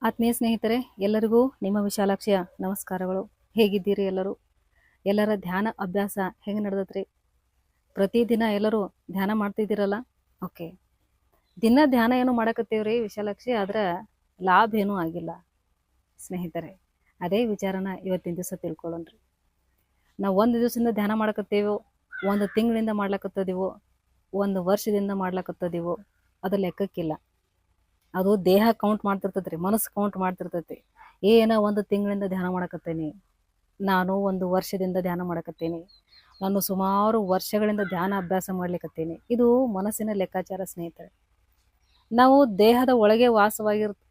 ಆತ್ಮೀಯ ಸ್ನೇಹಿತರೆ, ಎಲ್ಲರಿಗೂ ನಿಮ್ಮ ವಿಶಾಲಾಕ್ಷಿಯ ನಮಸ್ಕಾರಗಳು. ಹೇಗಿದ್ದೀರಿ ಎಲ್ಲರೂ? ಎಲ್ಲರ ಧ್ಯಾನ ಅಭ್ಯಾಸ ಹೆಂಗೆ ನಡೆದತ್ರಿ? ಪ್ರತಿದಿನ ಎಲ್ಲರೂ ಧ್ಯಾನ ಮಾಡ್ತಿದ್ದೀರಲ್ಲ? ಓಕೆ. ದಿನ ಧ್ಯಾನ ಏನು ಮಾಡಕತ್ತೀವ್ರಿ ವಿಶಾಲಾಕ್ಷಿ, ಆದ್ರೆ ಲಾಭ ಏನೂ ಆಗಿಲ್ಲ ಸ್ನೇಹಿತರೆ. ಅದೇ ವಿಚಾರನ ಇವತ್ತಿನ ದಿವಸ ತಿಳ್ಕೊಳ್ಳೋಣ್ರಿ. ನಾವು ಒಂದು ದಿವಸದಿಂದ ಧ್ಯಾನ ಮಾಡಕತ್ತೇವೋ, ಒಂದು ತಿಂಗಳಿಂದ ಮಾಡ್ಲಕತ್ತದೀವೋ, ಒಂದು ವರ್ಷದಿಂದ ಮಾಡ್ಲಕತ್ತದೀವೋ, ಅದು ಲೆಕ್ಕಕ್ಕಿಲ್ಲ. ಅದು ದೇಹ ಕೌಂಟ್ ಮಾಡ್ತಿರ್ತೈತ್ರಿ, ಮನಸ್ಸು ಕೌಂಟ್ ಮಾಡ್ತಿರ್ತೈತಿ. ಒಂದು ತಿಂಗಳಿಂದ ಧ್ಯಾನ ಮಾಡಕತ್ತೇನಿ, ನಾನು ಒಂದು ವರ್ಷದಿಂದ ಧ್ಯಾನ ಮಾಡಕತ್ತೇನಿ, ನಾನು ಸುಮಾರು ವರ್ಷಗಳಿಂದ ಧ್ಯಾನ ಅಭ್ಯಾಸ ಮಾಡ್ಲಿಕತ್ತೇನಿ. ಇದು ಮನಸ್ಸಿನ ಲೆಕ್ಕಾಚಾರ ಸ್ನೇಹಿತರೆ. ನಾವು ದೇಹದ ಒಳಗೆ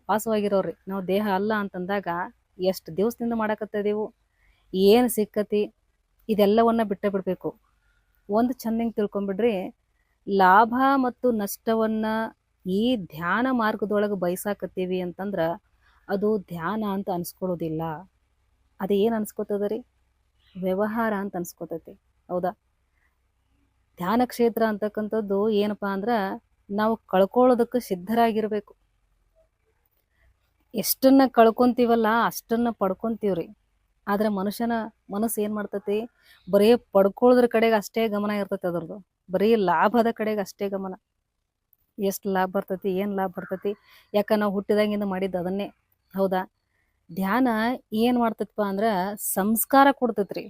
ವಾಸವಾಗಿರೋರಿ, ನಾವು ದೇಹ ಅಲ್ಲ ಅಂತಂದಾಗ ಎಷ್ಟು ದಿವಸದಿಂದ ಮಾಡಕತ್ತದೀವು, ಏನು ಸಿಕ್ಕತಿ, ಇದೆಲ್ಲವನ್ನ ಬಿಡಬೇಕು. ಒಂದು ಚಂದಂಗೆ ತಿಳ್ಕೊಂಬಿಡ್ರಿ, ಲಾಭ ಮತ್ತು ನಷ್ಟವನ್ನ ಈ ಧ್ಯಾನ ಮಾರ್ಗದೊಳಗೆ ಬಯಸಾಕತ್ತೀವಿ ಅಂತಂದ್ರ ಅದು ಧ್ಯಾನ ಅಂತ ಅನ್ಸ್ಕೊಳ್ಳೋದಿಲ್ಲ. ಅದು ಏನು ಅನ್ಸ್ಕೊತದ ರೀ? ವ್ಯವಹಾರ ಅಂತ ಅನ್ಸ್ಕೊತೈತಿ. ಹೌದಾ? ಧ್ಯಾನ ಕ್ಷೇತ್ರ ಅಂತಕ್ಕಂಥದ್ದು ಏನಪ್ಪಾ ಅಂದ್ರ ನಾವು ಕಳ್ಕೊಳ್ಳೋದಕ್ಕೆ ಸಿದ್ಧರಾಗಿರ್ಬೇಕು. ಎಷ್ಟನ್ನ ಕಳ್ಕೊಂತೀವಲ್ಲ ಅಷ್ಟನ್ನ ಪಡ್ಕೊಂತೀವ್ರಿ. ಆದ್ರೆ ಮನುಷ್ಯನ ಮನಸ್ಸು ಏನ್ ಮಾಡ್ತತಿ, ಬರೀ ಪಡ್ಕೊಳ್ಳೋದ್ರ ಕಡೆಗೆ ಅಷ್ಟೇ ಗಮನ ಇರ್ತೈತಿ. ಅದ್ರದ್ದು ಬರೀ ಲಾಭದ ಕಡೆಗೆ ಅಷ್ಟೇ ಗಮನ. ಎಷ್ಟು ಲಾಭ ಬರ್ತೈತಿ, ಏನು ಲಾಭ ಬರ್ತೈತಿ, ಯಾಕ ನಾವು ಹುಟ್ಟಿದಾಗಿಂದ ಮಾಡಿದ್ದು ಅದನ್ನೇ. ಹೌದಾ? ಧ್ಯಾನ ಏನು ಮಾಡ್ತೈತಪ್ಪ ಅಂದ್ರೆ ಸಂಸ್ಕಾರ ಕೊಡ್ತೈತ್ರಿ.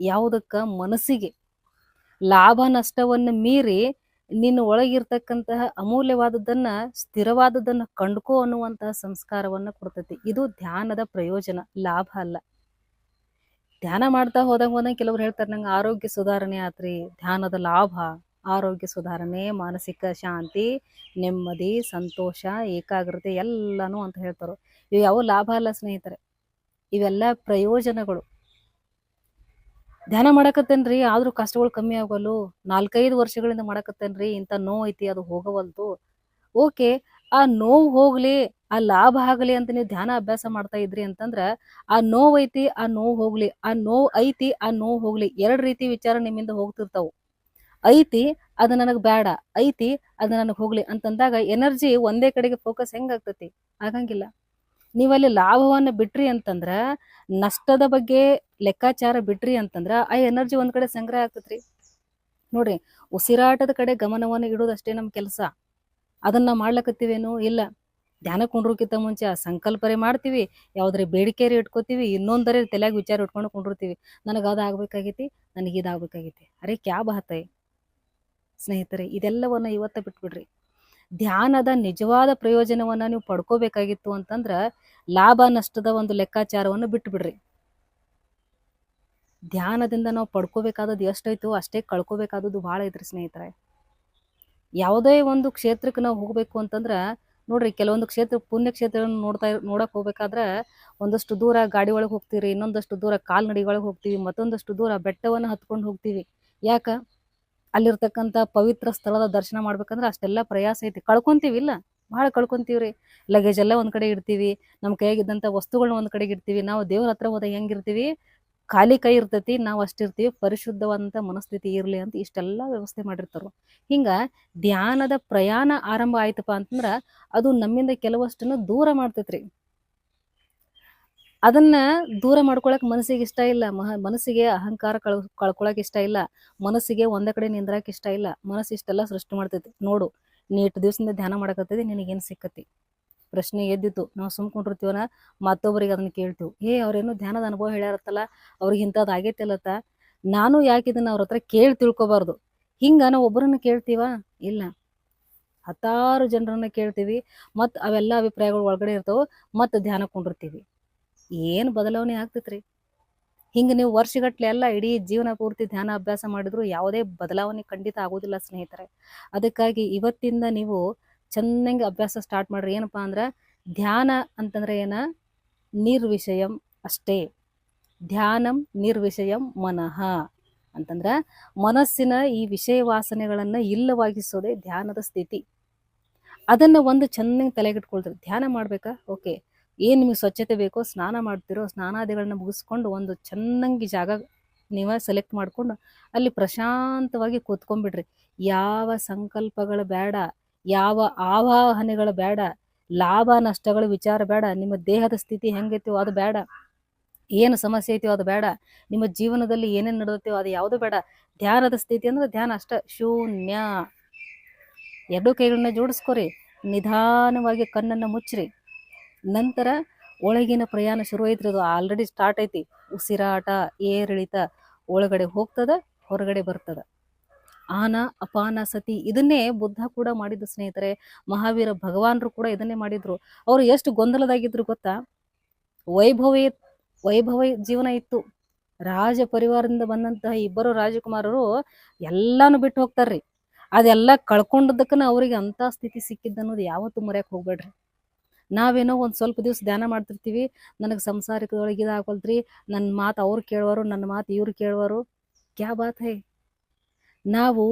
ಯಾವುದಕ್ಕೆ? ಮನಸ್ಸಿಗೆ. ಲಾಭ ನಷ್ಟವನ್ನು ಮೀರಿ ನಿನ್ನ ಒಳಗಿರ್ತಕ್ಕಂತಹ ಅಮೂಲ್ಯವಾದದ್ದನ್ನ, ಸ್ಥಿರವಾದದ್ದನ್ನ ಕಂಡ್ಕೋ ಅನ್ನುವಂತಹ ಸಂಸ್ಕಾರವನ್ನ ಕೊಡ್ತೈತಿ. ಇದು ಧ್ಯಾನದ ಪ್ರಯೋಜನ, ಲಾಭ ಅಲ್ಲ. ಧ್ಯಾನ ಮಾಡ್ತಾ ಹೋದಂಗೆ ಕೆಲವ್ರು ಹೇಳ್ತಾರೆ, ನಂಗೆ ಆರೋಗ್ಯ ಸುಧಾರಣೆ ಆತ್ರಿ, ಧ್ಯಾನದ ಲಾಭ ಆರೋಗ್ಯ ಸುಧಾರಣೆ, ಮಾನಸಿಕ ಶಾಂತಿ, ನೆಮ್ಮದಿ, ಸಂತೋಷ, ಏಕಾಗ್ರತೆ ಎಲ್ಲಾನು ಅಂತ ಹೇಳ್ತಾರೆ. ಇವು ಯಾವ ಲಾಭ ಅಲ್ಲ ಸ್ನೇಹಿತರೆ, ಇವೆಲ್ಲ ಪ್ರಯೋಜನಗಳು. ಧ್ಯಾನ ಮಾಡಕತ್ತೇನ್ರಿ, ಆದ್ರೂ ಕಷ್ಟಗಳು ಕಮ್ಮಿ ಆಗಲು. 4-5 ವರ್ಷಗಳಿಂದ ಮಾಡಕತ್ತೇನ್ರಿ, ಇಂಥ ನೋವು ಐತಿ, ಅದು ಹೋಗವಲ್ತು. ಓಕೆ, ಆ ನೋವು ಹೋಗ್ಲಿ, ಆ ಲಾಭ ಆಗಲಿ ಅಂತ ನೀವು ಧ್ಯಾನ ಅಭ್ಯಾಸ ಮಾಡ್ತಾ ಇದ್ರಿ ಅಂತಂದ್ರ ಆ ನೋವು ಐತಿ, ಆ ನೋವು ಹೋಗ್ಲಿ, ಆ ನೋವು ಐತಿ, ಆ ನೋವು ಹೋಗ್ಲಿ, 2 ರೀತಿ ವಿಚಾರ ನಿಮ್ಮಿಂದ ಹೋಗ್ತಿರ್ತಾವು. ಐತಿ ಅದು ನನಗೆ ಬೇಡ, ಐತಿ ಅದು ನನಗೆ ಹೋಗ್ಲಿ ಅಂತಂದಾಗ ಎನರ್ಜಿ ಒಂದೇ ಕಡೆಗೆ ಫೋಕಸ್ ಹೆಂಗಾಗ್ತತಿ? ಆಗಂಗಿಲ್ಲ. ನೀವಲ್ಲಿ ಲಾಭವನ್ನ ಬಿಟ್ರಿ ಅಂತಂದ್ರ, ನಷ್ಟದ ಬಗ್ಗೆ ಲೆಕ್ಕಾಚಾರ ಬಿಟ್ರಿ ಅಂತಂದ್ರ ಆ ಎನರ್ಜಿ ಒಂದ್ ಕಡೆ ಸಂಗ್ರಹ ಆಗ್ತತ್ರಿ. ನೋಡ್ರಿ, ಉಸಿರಾಟದ ಕಡೆ ಗಮನವನ್ನು ಇಡೋದಷ್ಟೇ ನಮ್ ಕೆಲಸ. ಅದನ್ನ ಮಾಡ್ಲಕತ್ತೀವೇನು? ಇಲ್ಲ. ಧ್ಯಾನ ಕುಂಡ್ರಕ್ಕಿಂತ ಮುಂಚೆ ಆ ಸಂಕಲ್ಪರೆ ಮಾಡ್ತೀವಿ, ಯಾವ್ದ್ರೆ ಬೇಡಿಕೆರೆ ಇಟ್ಕೋತೀವಿ, ಇನ್ನೊಂದರೆ ತಲೆಯಾಗ ವಿಚಾರ ಇಟ್ಕೊಂಡು ಕುಂಡಿರ್ತೀವಿ. ನನಗೆ ಅದು ಆಗ್ಬೇಕಾಗೈತಿ, ನನಗೆ ಇದಾಗಬೇಕಾಗೈತಿ. ಅರೆ ಕ್ಯಾ ಬಾತ್ ಐ ಸ್ನೇಹಿತರೆ, ಇದೆಲ್ಲವನ್ನ ಇವತ್ತ ಬಿಟ್ಬಿಡ್ರಿ. ಧ್ಯಾನದ ನಿಜವಾದ ಪ್ರಯೋಜನವನ್ನ ನೀವು ಪಡ್ಕೋಬೇಕಾಗಿತ್ತು ಅಂತಂದ್ರ ಲಾಭ ನಷ್ಟದ ಒಂದು ಲೆಕ್ಕಾಚಾರವನ್ನು ಬಿಟ್ಬಿಡ್ರಿ. ಧ್ಯಾನದಿಂದ ನಾವು ಪಡ್ಕೋಬೇಕಾದದ್ದು ಎಷ್ಟೈತೋ ಅಷ್ಟೇ ಕಳ್ಕೋಬೇಕಾದದ್ದು ಭಾಳ ಐತ್ರಿ ಸ್ನೇಹಿತರೆ. ಯಾವುದೇ ಒಂದು ಕ್ಷೇತ್ರಕ್ಕೆ ನಾವು ಹೋಗ್ಬೇಕು ಅಂತಂದ್ರ ನೋಡ್ರಿ, ಕೆಲವೊಂದು ಪುಣ್ಯ ಕ್ಷೇತ್ರಗಳನ್ನು ನೋಡಕ್ ಹೋಗ್ಬೇಕಾದ್ರ ಒಂದಷ್ಟು ದೂರ ಗಾಡಿ ಒಳಗೆ ಹೋಗ್ತೀವಿ, ಇನ್ನೊಂದಷ್ಟು ದೂರ ಕಾಲ್ನಡಿ ಒಳಗೆ ಹೋಗ್ತೀವಿ, ಮತ್ತೊಂದಷ್ಟು ದೂರ ಬೆಟ್ಟವನ್ನು ಹತ್ಕೊಂಡು ಹೋಗ್ತೀವಿ. ಯಾಕ? ಅಲ್ಲಿರ್ತಕ್ಕಂಥ ಪವಿತ್ರ ಸ್ಥಳದ ದರ್ಶನ ಮಾಡ್ಬೇಕಂದ್ರೆ ಅಷ್ಟೆಲ್ಲ ಪ್ರಯಾಸ ಐತಿ. ಕಳ್ಕೊಂತೀವಿ, ಇಲ್ಲ ಭಾಳ ಕಳ್ಕೊಂತೀವ್ರಿ. ಲಗೇಜ್ ಎಲ್ಲ ಒಂದ್ ಕಡೆ ಇಡ್ತೀವಿ, ನಮ್ಮ ಕೈಯಾಗಿದ್ದಂಥ ವಸ್ತುಗಳನ್ನ ಒಂದ್ ಕಡೆಗೆ ಇಡ್ತೀವಿ. ನಾವು ದೇವ್ರ ಹತ್ರ ಹೋದಾಗ ಹೆಂಗಿರ್ತೀವಿ? ಖಾಲಿ ಕೈ ಇರ್ತೈತಿ, ನಾವು ಅಷ್ಟಿರ್ತೀವಿ. ಪರಿಶುದ್ಧವಾದಂಥ ಮನಸ್ಥಿತಿ ಇರ್ಲಿ ಅಂತ ಇಷ್ಟೆಲ್ಲ ವ್ಯವಸ್ಥೆ ಮಾಡಿರ್ತಾರ. ಹಿಂಗ ಧ್ಯಾನದ ಪ್ರಯಾಣ ಆರಂಭ ಆಯ್ತಪ್ಪ ಅಂತಂದ್ರ ಅದು ನಮ್ಮಿಂದ ಕೆಲವಷ್ಟನ್ನು ದೂರ ಮಾಡ್ತೈತ್ರಿ. ಅದನ್ನ ದೂರ ಮಾಡ್ಕೊಳಕ್ ಮನಸ್ಸಿಗೆ ಇಷ್ಟ ಇಲ್ಲ. ಮನಸ್ಸಿಗೆ ಅಹಂಕಾರ ಕಳ್ಕೊಳಕ್ ಇಷ್ಟ ಇಲ್ಲ. ಮನಸ್ಸಿಗೆ ಒಂದ ಕಡೆ ನಿಂದ್ರಾಕ್ ಇಷ್ಟ ಇಲ್ಲ. ಮನಸ್ಸು ಇಷ್ಟೆಲ್ಲ ಸೃಷ್ಟಿ ಮಾಡ್ತೈತಿ. ನೋಡು, ನೀ ಇಷ್ಟು ದಿವಸದಿಂದ ಧ್ಯಾನ ಮಾಡಕತ್ತಿದಿ, ನಿನಗೇನ್ ಸಿಕ್ಕತಿ? ಪ್ರಶ್ನೆ ಎದ್ದಿತ್ತು. ನಾವು ಸುಮ್ಕೊಂಡಿರ್ತೀವನ, ಮತ್ತೊಬ್ಬರಿಗೆ ಅದನ್ನ ಕೇಳ್ತೀವಿ, ಅವ್ರೇನು ಧ್ಯಾನದ ಅನುಭವ ಹೇಳ್ಯಾರತ್ತಲ್ಲ, ಅವ್ರಿಗೆ ಇಂಥದ್ದು ಆಗೈತಿಲ್ಲತ್ತ, ನಾನು ಯಾಕೆ ಇದನ್ನ ಅವ್ರ ಹತ್ರ ಕೇಳಿ ತಿಳ್ಕೊಬಾರ್ದು? ಹಿಂಗ ನಾವು ಒಬ್ಬರನ್ನ ಕೇಳ್ತೀವ? ಇಲ್ಲ, 10 ಜನರನ್ನ ಕೇಳ್ತೀವಿ. ಮತ್ ಅವೆಲ್ಲ ಅಭಿಪ್ರಾಯಗಳು ಒಳಗಡೆ ಇರ್ತಾವ. ಮತ್ ಧ್ಯಾನ ಕೊಂಡಿರ್ತೀವಿ. ಏನ್ ಬದಲಾವಣೆ ಆಗ್ತೈತ್ರಿ? ಹಿಂಗ ನೀವು ವರ್ಷಗಟ್ಲೆ ಎಲ್ಲ ಇಡೀ ಜೀವನ ಪೂರ್ತಿ ಧ್ಯಾನ ಅಭ್ಯಾಸ ಮಾಡಿದ್ರು ಯಾವುದೇ ಬದಲಾವಣೆ ಖಂಡಿತ ಆಗೋದಿಲ್ಲ ಸ್ನೇಹಿತರೆ. ಅದಕ್ಕಾಗಿ ಇವತ್ತಿಂದ ನೀವು ಚೆನ್ನಾಗಿ ಅಭ್ಯಾಸ ಸ್ಟಾರ್ಟ್ ಮಾಡ್ರಿ. ಏನಪ್ಪಾ ಅಂದ್ರ ಧ್ಯಾನ ಅಂತಂದ್ರೆ ಏನ? ನಿರ್ವಿಷಯಂ ಅಷ್ಟೇ. ಧ್ಯಾನಂ ನಿರ್ವಿಷಯಂ ಮನಃ ಅಂತಂದ್ರ ಮನಸ್ಸಿನ ಈ ವಿಷಯ ವಾಸನೆಗಳನ್ನ ಇಲ್ಲವಾಗಿಸೋದೇ ಧ್ಯಾನದ ಸ್ಥಿತಿ. ಅದನ್ನ ಒಂದು ಚೆನ್ನಾಗಿ ತಲೆಗಿಟ್ಕೊಳ್ತಾರೆ. ಧ್ಯಾನ ಮಾಡ್ಬೇಕಾ? ಓಕೆ, ಏನ್ ನಿಮಗೆ ಸ್ವಚ್ಛತೆ ಬೇಕೋ, ಸ್ನಾನ ಮಾಡ್ತಿರೋ, ಸ್ನಾನಾದಿಗಳನ್ನ ಮುಗಿಸ್ಕೊಂಡು ಒಂದು ಚೆನ್ನಾಗಿ ಜಾಗ ನೀವ ಸೆಲೆಕ್ಟ್ ಮಾಡ್ಕೊಂಡು ಅಲ್ಲಿ ಪ್ರಶಾಂತವಾಗಿ ಕೂತ್ಕೊಂಡ್ಬಿಡ್ರಿ. ಯಾವ ಸಂಕಲ್ಪಗಳು ಬೇಡ, ಯಾವ ಆವಾಹನೆಗಳು ಬೇಡ. ಲಾಭ ನಷ್ಟಗಳು ವಿಚಾರ ಬೇಡ. ನಿಮ್ಮ ದೇಹದ ಸ್ಥಿತಿ ಹೆಂಗೈತಿವೋ ಅದು ಬೇಡ, ಏನು ಸಮಸ್ಯೆ ಐತಿವೋ ಅದು ಬೇಡ, ನಿಮ್ಮ ಜೀವನದಲ್ಲಿ ಏನೇನು ನಡೆದೈತಿವೋ ಅದು ಯಾವುದು ಬೇಡ. ಧ್ಯಾನದ ಸ್ಥಿತಿ ಅಂದ್ರೆ ಧ್ಯಾನ ಅಷ್ಟ, ಶೂನ್ಯ. ಎರಡು ಕೈಗಳನ್ನ ಜೋಡಿಸ್ಕೊರಿ, ನಿಧಾನವಾಗಿ ಕಣ್ಣನ್ನು ಮುಚ್ಚ್ರಿ. ನಂತರ ಒಳಗಿನ ಪ್ರಯಾಣ ಶುರು ಐತ್ರಿ. ಅದು ಆಲ್ರೆಡಿ ಸ್ಟಾರ್ಟ್ ಐತಿ. ಉಸಿರಾಟ ಏರಿಳಿತ, ಒಳಗಡೆ ಹೋಗ್ತದ, ಹೊರಗಡೆ ಬರ್ತದ. ಆನ ಅಪಾನ ಸತಿ, ಇದನ್ನೇ ಬುದ್ಧ ಕೂಡ ಮಾಡಿದ್ದು ಸ್ನೇಹಿತರೆ. ಮಹಾವೀರ ಭಗವಾನರು ಕೂಡ ಇದನ್ನೇ ಮಾಡಿದ್ರು. ಅವರು ಎಷ್ಟು ಗೊಂದಲದಾಗಿದ್ರು ಗೊತ್ತಾ? ವೈಭವ ಜೀವನ ಇತ್ತು. ರಾಜ ಪರಿವಾರದಿಂದ ಬಂದಂತಹ ಇಬ್ಬರು ರಾಜಕುಮಾರರು ಎಲ್ಲಾನು ಬಿಟ್ಟು ಹೋಗ್ತಾರ್ರಿ. ಅದೆಲ್ಲ ಕಳ್ಕೊಂಡದಕ್ಕನ ಅವ್ರಿಗೆ ಅಂತ ಸ್ಥಿತಿ ಸಿಕ್ಕಿದ್ದು ಅನ್ನೋದು ಯಾವತ್ತೂ ಮರ್ಯಾಕ್ ಹೋಗ್ಬೇಡ್ರಿ. ನಾವೇನೋ ಒಂದು ಸ್ವಲ್ಪ ದಿವಸ ಧ್ಯಾನ ಮಾಡ್ತಿರ್ತೀವಿ, ನನಗೆ ಸಂಸಾರಿಕದೊಳಗೆ ಇದಾಗಲ್ತ್ರಿ, ನನ್ನ ಮಾತು ಅವ್ರು ಕೇಳುವರು, ನನ್ನ ಮಾತು ಇವ್ರು ಕೇಳುವರು. ಕ್ಯಾ ಬಾತ್ ಹೈ? ನಾವು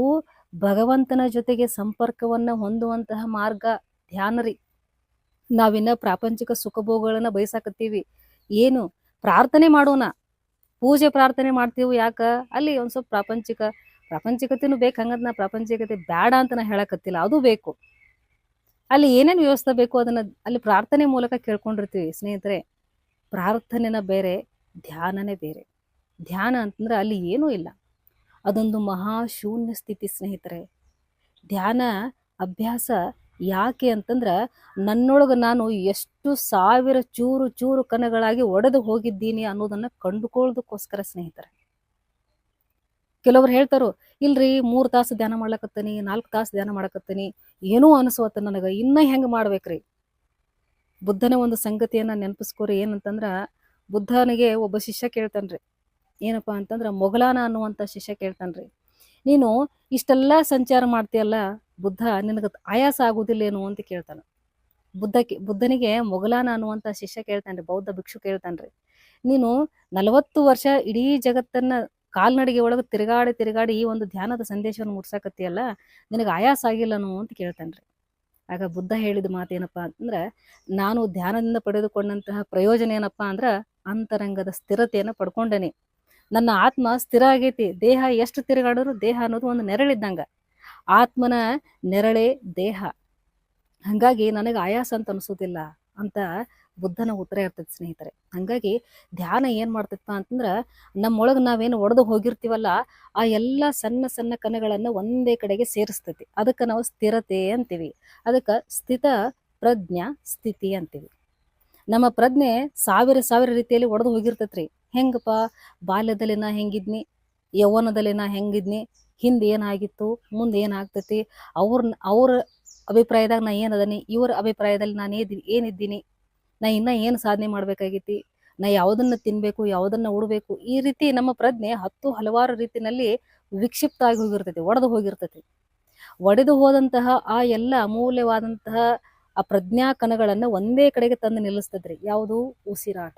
ಭಗವಂತನ ಜೊತೆಗೆ ಸಂಪರ್ಕವನ್ನ ಹೊಂದುವಂತಹ ಮಾರ್ಗ ಧ್ಯಾನ ರೀ. ನಾವಿನ್ನ ಪ್ರಾಪಂಚಿಕ ಸುಖಭೋಗಗಳನ್ನ ಬಯಸಾಕತ್ತೀವಿ. ಏನು ಪ್ರಾರ್ಥನೆ ಮಾಡೋಣ, ಪೂಜೆ ಪ್ರಾರ್ಥನೆ ಮಾಡ್ತೀವಿ. ಯಾಕ? ಅಲ್ಲಿ ಒಂದ್ ಸ್ವಲ್ಪ ಪ್ರಾಪಂಚಿಕತೆನೂ ಬೇಕು. ಹಂಗಂತ ನಾ ಪ್ರಾಪಂಚಿಕತೆ ಬೇಡ ಅಂತ ನಾ ಹೇಳಕತ್ತಿಲ್ಲ, ಅದು ಬೇಕು. ಅಲ್ಲಿ ಏನೇನು ವ್ಯವಸ್ಥೆ ಬೇಕು ಅದನ್ನ ಅಲ್ಲಿ ಪ್ರಾರ್ಥನೆ ಮೂಲಕ ಕೇಳ್ಕೊಂಡಿರ್ತೀವಿ ಸ್ನೇಹಿತರೆ. ಪ್ರಾರ್ಥನೆನ ಬೇರೆ, ಧ್ಯಾನನೇ ಬೇರೆ. ಧ್ಯಾನ ಅಂತಂದ್ರೆ ಅಲ್ಲಿ ಏನೂ ಇಲ್ಲ, ಅದೊಂದು ಮಹಾಶೂನ್ಯ ಸ್ಥಿತಿ ಸ್ನೇಹಿತರೆ. ಧ್ಯಾನ ಅಭ್ಯಾಸ ಯಾಕೆ ಅಂತಂದ್ರ ನನ್ನೊಳಗೆ ನಾನು ಎಷ್ಟು ಸಾವಿರ ಚೂರು ಚೂರು ಕಣಗಳಾಗಿ ಒಡೆದು ಹೋಗಿದ್ದೀನಿ ಅನ್ನೋದನ್ನ ಕಂಡುಕೊಳ್ಳೋದಕ್ಕೋಸ್ಕರ ಸ್ನೇಹಿತರೆ. ಕೆಲವ್ರು ಹೇಳ್ತಾರೋ, ಇಲ್ರಿ 3 ತಾಸು ಧ್ಯಾನ ಮಾಡ್ಲಕತ್ತೀನಿ, 4 ತಾಸು ಧ್ಯಾನ ಮಾಡಕತ್ತೀನಿ, ಏನೋ ಅನಿಸ್ವತ್ತ ನನಗೆ, ಇನ್ನ ಹೆಂಗ್ ಮಾಡ್ಬೇಕ್ರಿ? ಬುದ್ಧನ ಒಂದು ಸಂಗತಿಯನ್ನ ನೆನಪಿಸ್ಕೋರಿ. ಏನಂತಂದ್ರ ಬುದ್ಧನಿಗೆ ಒಬ್ಬ ಶಿಷ್ಯ ಕೇಳ್ತಾನ್ರಿ. ಏನಪ್ಪಾ ಅಂತಂದ್ರ ಮೊಘಲಾನ ಅನ್ನುವಂಥ ಶಿಷ್ಯ ಕೇಳ್ತಾನ್ರಿ, ನೀನು ಇಷ್ಟೆಲ್ಲ ಸಂಚಾರ ಮಾಡ್ತೀಯಲ್ಲ ಬುದ್ಧ, ನಿನಗೆ ಆಯಾಸ ಆಗುದಿಲ್ಲೇನು ಅಂತ ಕೇಳ್ತಾನ. ಬುದ್ಧನಿಗೆ ಮೊಘಲಾನ ಅನ್ನುವಂಥ ಶಿಷ್ಯ ಕೇಳ್ತಾನ್ರಿ, ಬೌದ್ಧ ಭಿಕ್ಷು ಕೇಳ್ತಾನ್ರಿ, ನೀನು 40 ವರ್ಷ ಇಡೀ ಜಗತ್ತನ್ನ ಕಾಲ್ನಡಿಗೆ ಒಳಗೆ ತಿರುಗಾಡಿ ಈ ಒಂದು ಧ್ಯಾನದ ಸಂದೇಶವನ್ನು ಮುಟ್ಸಾಕತ್ತಿಯಲ್ಲ, ನಿನಗೆ ಆಯಾಸ ಆಗಿಲ್ಲನು ಅಂತ ಕೇಳ್ತಾನ್ರಿ. ಆಗ ಬುದ್ಧ ಹೇಳಿದ ಮಾತೇನಪ್ಪಾ ಅಂತಂದ್ರ, ನಾನು ಧ್ಯಾನದಿಂದ ಪಡೆದುಕೊಂಡಂತಹ ಪ್ರಯೋಜನ ಏನಪ್ಪಾ ಅಂದ್ರ ಅಂತರಂಗದ ಸ್ಥಿರತೆಯನ್ನು ಪಡ್ಕೊಂಡೇನಿ. ನನ್ನ ಆತ್ಮ ಸ್ಥಿರ ಆಗೈತಿ. ದೇಹ ಎಷ್ಟು ತಿರುಗಾಡಿದ್ರು ದೇಹ ಅನ್ನೋದು ಒಂದು ನೆರಳಿದ್ದಂಗ, ಆತ್ಮನ ನೆರಳೇ ದೇಹ. ಹಂಗಾಗಿ ನನಗೆ ಆಯಾಸ ಅಂತ ಅನ್ಸೋದಿಲ್ಲ ಅಂತ ಬುದ್ಧನ ಉತ್ತರ ಇರ್ತೈತಿ ಸ್ನೇಹಿತರೆ. ಹಂಗಾಗಿ ಧ್ಯಾನ ಏನ್ ಮಾಡ್ತೈತಪ್ಪ ಅಂತಂದ್ರ ನಮ್ಮೊಳಗೆ ನಾವೇನು ಒಡೆದು ಹೋಗಿರ್ತೀವಲ್ಲ, ಆ ಎಲ್ಲ ಸಣ್ಣ ಸಣ್ಣ ಕಣಗಳನ್ನ ಒಂದೇ ಕಡೆಗೆ ಸೇರಿಸ್ತೈತಿ. ಅದಕ್ಕೆ ನಾವು ಸ್ಥಿರತೆ ಅಂತೀವಿ. ಅದಕ್ಕೆ ಸ್ಥಿತ ಪ್ರಜ್ಞಾ ಸ್ಥಿತಿ ಅಂತೀವಿ. ನಮ್ಮ ಪ್ರಜ್ಞೆ ಸಾವಿರ ರೀತಿಯಲ್ಲಿ ಒಡೆದು ಹೋಗಿರ್ತೈತ್ರಿ. ಹೆಂಗಪ್ಪ? ಬಾಲ್ಯದಲ್ಲಿ ನಾ ಹೆಂಗಿದ್ನಿ, ಯೌವನದಲ್ಲಿ ನಾ ಹೆಂಗಿದ್ನಿ, ಹಿಂದೆ ಏನಾಗಿತ್ತು, ಮುಂದೆ ಏನಾಗ್ತೈತಿ, ಅವ್ರ ಅಭಿಪ್ರಾಯದಾಗ ನಾ ಏನದನಿ, ಇವ್ರ ಅಭಿಪ್ರಾಯದಲ್ಲಿ ನಾನು ಏನಿದ್ದೀನಿ, ನಾ ಇನ್ನ ಏನು ಸಾಧನೆ ಮಾಡ್ಬೇಕಾಗೈತಿ, ನಾ ಯಾವುದನ್ನ ತಿನ್ಬೇಕು, ಯಾವುದನ್ನ ಉಡ್ಬೇಕು, ಈ ರೀತಿ ನಮ್ಮ ಪ್ರಜ್ಞೆ ಹಲವಾರು ರೀತಿಯಲ್ಲಿ ವಿಕ್ಷಿಪ್ತ ಆಗಿ ಹೋಗಿರ್ತೈತಿ, ಒಡೆದು ಹೋಗಿರ್ತೈತಿ. ಒಡೆದು ಹೋದಂತಹ ಆ ಎಲ್ಲ ಅಮೂಲ್ಯವಾದಂತಹ ಆ ಪ್ರಜ್ಞಾ ಕಣಗಳನ್ನ ಒಂದೇ ಕಡೆಗೆ ತಂದು ನಿಲ್ಲಿಸ್ತದ್ರಿ. ಯಾವುದು? ಉಸಿರಾಟ.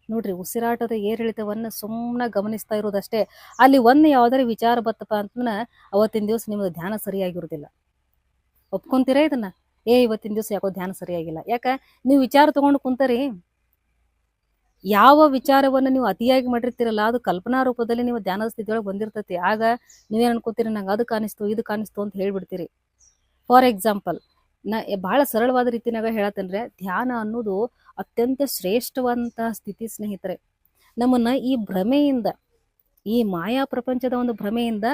ನೋಡ್ರಿ, ಉಸಿರಾಟದ ಏರಿಳಿತವನ್ನ ಸುಮ್ಮನೆ ಗಮನಿಸ್ತಾ ಇರೋದಷ್ಟೇ. ಅಲ್ಲಿ ಯಾವ್ದಾರು ವಿಚಾರ ಬತ್ತಪ್ಪ ಅಂತಂದ್ರ ಅವತ್ತಿನ ದಿವಸ ನಿಮ್ದು ಧ್ಯಾನ ಸರಿಯಾಗಿರುದಿಲ್ಲ. ಒಪ್ಕೊಂತೀರಾ ಇದನ್ನ? ಇವತ್ತಿನ ದಿವಸ ಯಾಕೋ ಧ್ಯಾನ ಸರಿಯಾಗಿಲ್ಲ. ಯಾಕ? ನೀವು ವಿಚಾರ ತಗೊಂಡು ಕುಂತರಿ. ಯಾವ ವಿಚಾರವನ್ನ ನೀವು ಅತಿಯಾಗಿ ಮಾಡಿರ್ತೀರಲ್ಲ, ಅದು ಕಲ್ಪನಾ ರೂಪದಲ್ಲಿ ನೀವು ಧ್ಯಾನದ ಸ್ಥಿತಿಯೊಳಗೆ ಬಂದಿರ್ತೈತಿ. ಆಗ ನೀವೇನ್ ಅನ್ಕೋತೀರಿ, ನಂಗೆ ಅದು ಕಾಣಿಸ್ತು ಇದು ಕಾಣಿಸ್ತು ಅಂತ ಹೇಳ್ಬಿಡ್ತೀರಿ. ಫಾರ್ ಎಕ್ಸಾಂಪಲ್, ನಾ ಬಹಳ ಸರಳವಾದ ರೀತಿನಾಗ ಹೇಳತ್ತಂದ್ರೆ, ಧ್ಯಾನ ಅನ್ನೋದು ಅತ್ಯಂತ ಶ್ರೇಷ್ಠವಾದಂತಹ ಸ್ಥಿತಿ ಸ್ನೇಹಿತರೆ. ನಮ್ಮನ್ನ ಈ ಭ್ರಮೆಯಿಂದ, ಈ ಮಾಯಾ ಪ್ರಪಂಚದ ಒಂದು ಭ್ರಮೆಯಿಂದ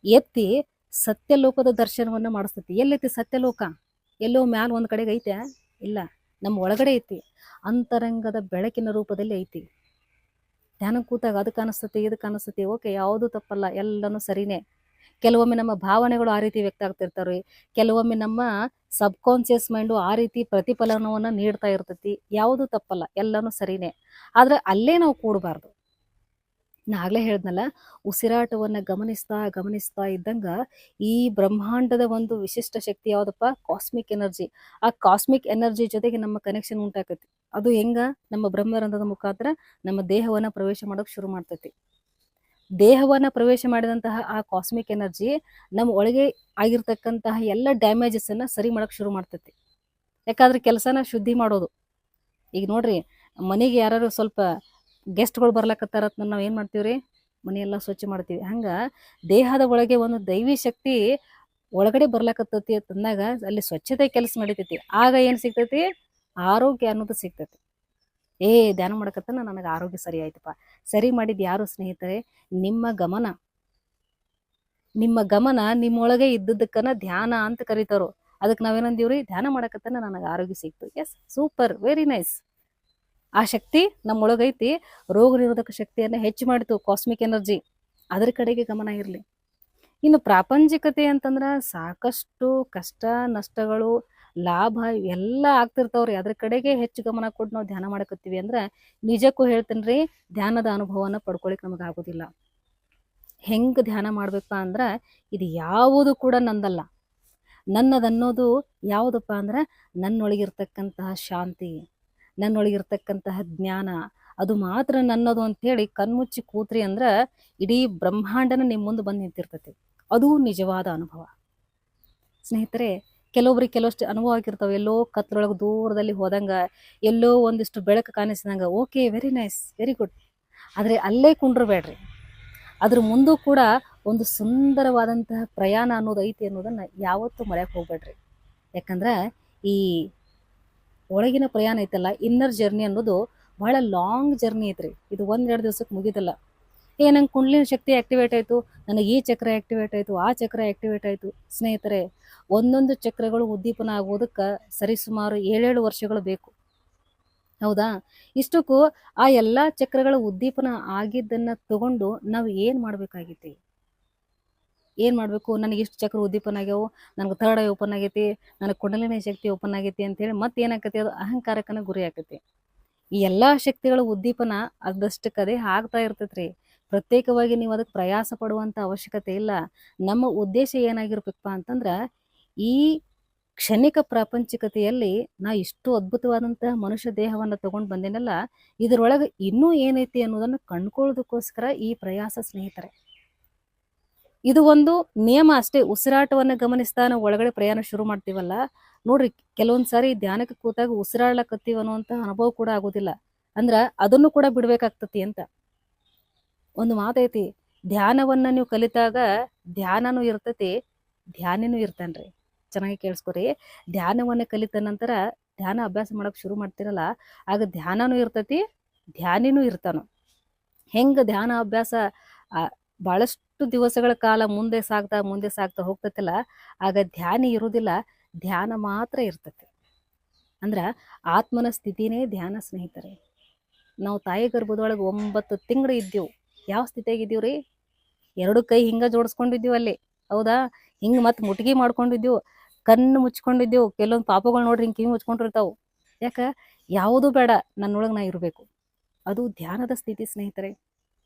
ಎತ್ತಿ ಸತ್ಯಲೋಕದ ದರ್ಶನವನ್ನ ಮಾಡಿಸ್ತೈತಿ. ಎಲ್ಲೈತಿ ಸತ್ಯಲೋಕ? ಎಲ್ಲೋ ಮ್ಯಾಲ ಒಂದ್ ಕಡೆಗೆ ಐತೆ? ಇಲ್ಲ, ನಮ್ಮ ಒಳಗಡೆ ಐತಿ. ಅಂತರಂಗದ ಬೆಳಕಿನ ರೂಪದಲ್ಲಿ ಐತಿ. ಧ್ಯಾನ ಕೂತಾಗ ಅದು ಕಾಣಿಸ್ತತಿ, ಇದು ಕಾಣಿಸ್ತತಿ. ಓಕೆ, ಯಾವುದು ತಪ್ಪಲ್ಲ, ಎಲ್ಲನೂ ಸರಿನೇ. ಕೆಲವೊಮ್ಮೆ ನಮ್ಮ ಭಾವನೆಗಳು ಆ ರೀತಿ ವ್ಯಕ್ತ ಆಗ್ತಿರ್ತಾವೆ. ಕೆಲವೊಮ್ಮೆ ನಮ್ಮ ಸಬ್ಕಾನ್ಸಿಯಸ್ ಮೈಂಡು ಆ ರೀತಿ ಪ್ರತಿಫಲನವನ್ನ ನೀಡ್ತಾ ಇರ್ತೈತಿ. ಯಾವುದು ತಪ್ಪಲ್ಲ, ಎಲ್ಲನೂ ಸರಿನೇ. ಆದ್ರೆ ಅಲ್ಲೇ ನಾವು ಕೂಡಬಾರ್ದು. ನಾ ಆಗ್ಲೇ ಹೇಳ್ದನಲ್ಲ, ಉಸಿರಾಟವನ್ನ ಗಮನಿಸ್ತಾ ಇದ್ದಂಗ ಈ ಬ್ರಹ್ಮಾಂಡದ ಒಂದು ವಿಶಿಷ್ಟ ಶಕ್ತಿ ಯಾವ್ದಪ್ಪ? Cosmic energy. ಆ ಕಾಸ್ಮಿಕ್ ಎನರ್ಜಿ ಜೊತೆಗೆ ನಮ್ಮ ಕನೆಕ್ಷನ್ ಉಂಟಾಕತಿ. ಅದು ಹೆಂಗ? ನಮ್ಮ ಬ್ರಹ್ಮರಂಧ್ರದ ಮುಖಾಂತರ ನಮ್ಮ ದೇಹವನ್ನ ಪ್ರವೇಶ ಮಾಡೋಕೆ ಶುರು ಮಾಡ್ತೈತಿ. ದೇಹವನ್ನ ಪ್ರವೇಶ ಮಾಡಿದಂತಹ ಆ ಕಾಸ್ಮಿಕ್ ಎನರ್ಜಿ ನಮ್ಮ ಒಳಗೆ ಆಗಿರ್ತಕ್ಕಂತಹ ಎಲ್ಲ ಡ್ಯಾಮೇಜಸ್ ಅನ್ನ ಸರಿ ಮಾಡಕ್ ಶುರು ಮಾಡ್ತೈತಿ. ಯಾಕಂದ್ರೆ ಕೆಲಸನ ಶುದ್ಧಿ ಮಾಡೋದು. ಈಗ ನೋಡ್ರಿ, ಮನೆಗೆ ಯಾರು ಸ್ವಲ್ಪ ಗೆಸ್ಟ್ಗಳು ಬರ್ಲಕತ್ತಾರತ್ ನಾವು ಏನ್ ಮಾಡ್ತೀವ್ರಿ? ಮನೆಯೆಲ್ಲ ಸ್ವಚ್ಛ ಮಾಡ್ತೀವಿ. ಹಂಗ ದೇಹದ ಒಳಗೆ ಒಂದು ದೈವಿ ಶಕ್ತಿ ಒಳಗಡೆ ಬರ್ಲಾಕತ್ತೈತಿ ಅಂತಂದಾಗ ಅಲ್ಲಿ ಸ್ವಚ್ಛತೆ ಕೆಲಸ ನಡೀತೈತಿ. ಆಗ ಏನ್ ಸಿಗ್ತೈತಿ? ಆರೋಗ್ಯ ಅನ್ನೋದು ಸಿಗ್ತೈತಿ. ಧ್ಯಾನ ಮಾಡಕತ್ತನ ನನಗೆ ಆರೋಗ್ಯ ಸರಿ ಆಯ್ತಪ್ಪ. ಸರಿ ಮಾಡಿದ್ ಯಾರು ಸ್ನೇಹಿತರೆ? ನಿಮ್ಮ ಗಮನ. ನಿಮ್ಮ ಗಮನ ನಿಮ್ಮೊಳಗೆ ಇದ್ದದಕ್ಕನ ಧ್ಯಾನ ಅಂತ ಕರೀತಾರೋ. ಅದಕ್ಕೆ ನಾವೇನಂದೀವ್ರಿ? ಧ್ಯಾನ ಮಾಡಕತ್ತನ ನನಗೆ ಆರೋಗ್ಯ ಸಿಕ್ತು. Yes, super, very nice. ಆ ಶಕ್ತಿ ನಮ್ಮೊಳಗೈತಿ. ರೋಗ ನಿರೋಧಕ ಶಕ್ತಿಯನ್ನ ಹೆಚ್ಚು ಮಾಡಿತು, ಕಾಸ್ಮಿಕ್ ಎನರ್ಜಿ. ಅದ್ರ ಕಡೆಗೆ ಗಮನ ಇರಲಿ. ಇನ್ನು ಪ್ರಾಪಂಚಿಕತೆ ಅಂತಂದ್ರ ಸಾಕಷ್ಟು ಕಷ್ಟ ನಷ್ಟಗಳು, ಲಾಭ ಎಲ್ಲ ಆಗ್ತಿರ್ತಾವ್ರಿ. ಅದ್ರ ಕಡೆಗೆ ಹೆಚ್ಚು ಗಮನ ಕೊಟ್ಟು ನಾವು ಧ್ಯಾನ ಮಾಡಕತ್ತೀವಿ ಅಂದ್ರ ನಿಜಕ್ಕೂ ಹೇಳ್ತೇನ್ರಿ, ಧ್ಯಾನದ ಅನುಭವನ ಪಡ್ಕೊಳಿಕ್ ನಮಗ ಆಗೋದಿಲ್ಲ. ಹೆಂಗ್ ಧ್ಯಾನ ಮಾಡ್ಬೇಕಪ್ಪ ಅಂದ್ರ ಇದು ಯಾವುದು ಕೂಡ ನಂದಲ್ಲ. ನನ್ನದನ್ನೋದು ಯಾವುದಪ್ಪ ಅಂದ್ರ ನನ್ನೊಳಗಿರ್ತಕ್ಕಂತಹ ಶಾಂತಿ, ನನ್ನೊಳಗಿರ್ತಕ್ಕಂತಹ ಜ್ಞಾನ, ಅದು ಮಾತ್ರ ನನ್ನದು ಅಂತೇಳಿ ಕಣ್ಮುಚ್ಚಿ ಕೂತ್ರಿ ಅಂದ್ರ ಇಡೀ ಬ್ರಹ್ಮಾಂಡನ ನಿಮ್ಮ ಮುಂದೆ ಬಂದು ನಿಂತಿರ್ತೈತಿ. ಅದು ನಿಜವಾದ ಅನುಭವ ಸ್ನೇಹಿತರೆ. ಕೆಲವೊಬ್ರಿಗೆ ಕೆಲವಷ್ಟು ಅನುಭವ ಆಗಿರ್ತಾವೆ. ಎಲ್ಲೋ ಕತ್ಲೊಳಗೆ ದೂರದಲ್ಲಿ ಹೋದಂಗ, ಎಲ್ಲೋ ಒಂದಿಷ್ಟು ಬೆಳಕು ಕಾಣಿಸಿದಂಗ, okay, very nice, very good. ಆದ್ರೆ ಅಲ್ಲೇ ಕುಂಡ್ರಬೇಡ್ರಿ. ಅದ್ರ ಮುಂದೂ ಕೂಡ ಒಂದು ಸುಂದರವಾದಂತಹ ಪ್ರಯಾಣ ಅನ್ನೋದು ಐತಿ ಅನ್ನೋದನ್ನ ಯಾವತ್ತೂ ಮರೆಯಕ್ಕೆ ಹೋಗ್ಬೇಡ್ರಿ. ಯಾಕಂದ್ರ ಈ ಒಳಗಿನ ಪ್ರಯಾಣ ಐತಲ್ಲ, ಇನ್ನರ್ ಜರ್ನಿ ಅನ್ನೋದು ಬಹಳ ಲಾಂಗ್ ಜರ್ನಿ ಐತ್ರಿ. ಇದು 1-2 ದಿವಸಕ್ಕೆ ಮುಗಿದಲ್ಲ. ನಂಗೆ ಕುಂಡ್ಲಿನ ಶಕ್ತಿ ಆಕ್ಟಿವೇಟ್ ಆಯ್ತು, ನನಗೆ ಈ ಚಕ್ರ ಆಕ್ಟಿವೇಟ್ ಆಯ್ತು, ಆ ಚಕ್ರ ಆಕ್ಟಿವೇಟ್ ಆಯ್ತು. ಸ್ನೇಹಿತರೆ, ಒಂದೊಂದು ಚಕ್ರಗಳು ಉದ್ದೀಪನ ಆಗೋದಕ್ಕೆ ಸರಿಸುಮಾರು 7 ವರ್ಷಗಳು ಬೇಕು. ಹೌದಾ? ಇಷ್ಟಕ್ಕೂ ಆ ಎಲ್ಲಾ ಚಕ್ರಗಳ ಉದ್ದೀಪನ ಆಗಿದ್ದನ್ನ ತಗೊಂಡು ನಾವು ಏನ್ ಮಾಡ್ಬೇಕಾಗೈತಿ? ಏನ್ ಮಾಡ್ಬೇಕು? ನನಗೆ ಇಷ್ಟು ಚಕ್ರ ಉದ್ದೀಪನ ಆಗ್ಯಾವು, ನನಗೆ ಥರ್ಡ್ ಐ ಓಪನ್ ಆಗೈತಿ, ನನಗೆ ಕುಂಡಲಿನಿ ಶಕ್ತಿ ಓಪನ್ ಆಗೈತಿ ಅಂತೇಳಿ ಮತ್ತೆ ಏನಾಕತಿ? ಅದು ಅಹಂಕಾರಕ್ಕನ ಗುರಿ ಆಕತಿ. ಈ ಎಲ್ಲಾ ಶಕ್ತಿಗಳ ಉದ್ದೀಪನ ಅದಷ್ಟಕ್ಕದೇ ಆಗ್ತಾ ಇರ್ತೈತ್ರಿ. ಪ್ರತ್ಯೇಕವಾಗಿ ನೀವು ಅದಕ್ಕೆ ಪ್ರಯಾಸ ಪಡುವಂತ ಅವಶ್ಯಕತೆ ಇಲ್ಲ. ನಮ್ಮ ಉದ್ದೇಶ ಏನಾಗಿರ್ಬೇಕಪ್ಪ ಅಂತಂದ್ರ, ಈ ಕ್ಷಣಿಕ ಪ್ರಾಪಂಚಿಕತೆಯಲ್ಲಿ ನಾ ಇಷ್ಟು ಅದ್ಭುತವಾದಂತಹ ಮನುಷ್ಯ ದೇಹವನ್ನ ತಗೊಂಡ್ ಬಂದೇನಲ್ಲ, ಇದರೊಳಗೆ ಇನ್ನೂ ಏನೈತಿ ಅನ್ನೋದನ್ನ ಕಂಡ್ಕೊಳ್ಳೋದಕ್ಕೋಸ್ಕರ ಈ ಪ್ರಯಾಸ ಸ್ನೇಹಿತರೆ. ಇದು ಒಂದು ನಿಯಮ ಅಷ್ಟೇ. ಉಸಿರಾಟವನ್ನ ಗಮನಿಸ್ತಾ ನಾವು ಒಳಗಡೆ ಪ್ರಯಾಣ ಶುರು ಮಾಡ್ತೀವಲ್ಲ, ನೋಡ್ರಿ, ಕೆಲವೊಂದ್ಸಾರಿ ಧ್ಯಾನಕ್ಕೆ ಕೂತಾಗ ಉಸಿರಾಡ್ಲಕತ್ತೀವಿ ಅನ್ನುವಂತ ಅನುಭವ ಕೂಡ ಆಗೋದಿಲ್ಲ. ಅಂದ್ರ ಅದನ್ನು ಕೂಡ ಬಿಡ್ಬೇಕಾಗ್ತತಿ ಅಂತ ಒಂದು ಮಾತೈತಿ. ಧ್ಯಾನವನ್ನ ನೀವು ಕಲಿತಾಗ ಧ್ಯಾನನೂ ಇರ್ತತಿ, ಧ್ಯಾನಿನೂ ಇರ್ತಾನ್ರಿ. ಚೆನ್ನಾಗಿ ಕೇಳಿಸ್ಕೊರಿ. ಧ್ಯಾನವನ್ನ ಕಲಿತ ನಂತರ ಧ್ಯಾನ ಅಭ್ಯಾಸ ಮಾಡಕ್ ಶುರು ಮಾಡ್ತಿರಲ್ಲ, ಆಗ ಧ್ಯಾನನೂ ಇರ್ತತಿ, ಧ್ಯಾನಿನೂ ಇರ್ತಾನು. ಹೆಂಗ ಧ್ಯಾನ ಅಭ್ಯಾಸ ಬಹಳಷ್ಟು ದಿವಸಗಳ ಕಾಲ ಮುಂದೆ ಸಾಗ್ತಾ ಹೋಗ್ತತಿಲ್ಲ, ಆಗ ಧ್ಯಾನಿ ಇರುವುದಿಲ್ಲ, ಧ್ಯಾನ ಮಾತ್ರ ಇರ್ತತಿ. ಅಂದ್ರ ಆತ್ಮನ ಸ್ಥಿತಿನೇ ಧ್ಯಾನ ಸ್ನೇಹಿತರೆ. ನಾವು ತಾಯಿ ಗರ್ಭದೊಳಗೆ 9 ತಿಂಗಳು ಇದ್ದೀವಿ. ಯಾವ ಸ್ಥಿತಿಯಾಗಿದ್ದೀವ್ರಿ? 2 ಕೈ ಹಿಂಗ ಜೋಡಿಸ್ಕೊಂಡಿದ್ದೀವಿ ಅಲ್ಲಿ. ಹೌದಾ? ಹಿಂಗ ಮತ್ತೆ ಮುಟ್ಗಿ ಮಾಡ್ಕೊಂಡಿದ್ದೀವಿ, ಕಣ್ಣು ಮುಚ್ಕೊಂಡಿದ್ದೀವಿ. ಕೆಲವೊಂದು ಪಾಪಗಳು ನೋಡ್ರಿ ಹಿಂಗೆ ಕಿವಿ ಮುಚ್ಕೊಂಡಿರ್ತಾವು. ಯಾಕ? ಯಾವುದು ಬೇಡ, ನನ್ನೊಳಗೆ ನಾ ಇರಬೇಕು. ಅದು ಧ್ಯಾನದ ಸ್ಥಿತಿ ಸ್ನೇಹಿತರೆ.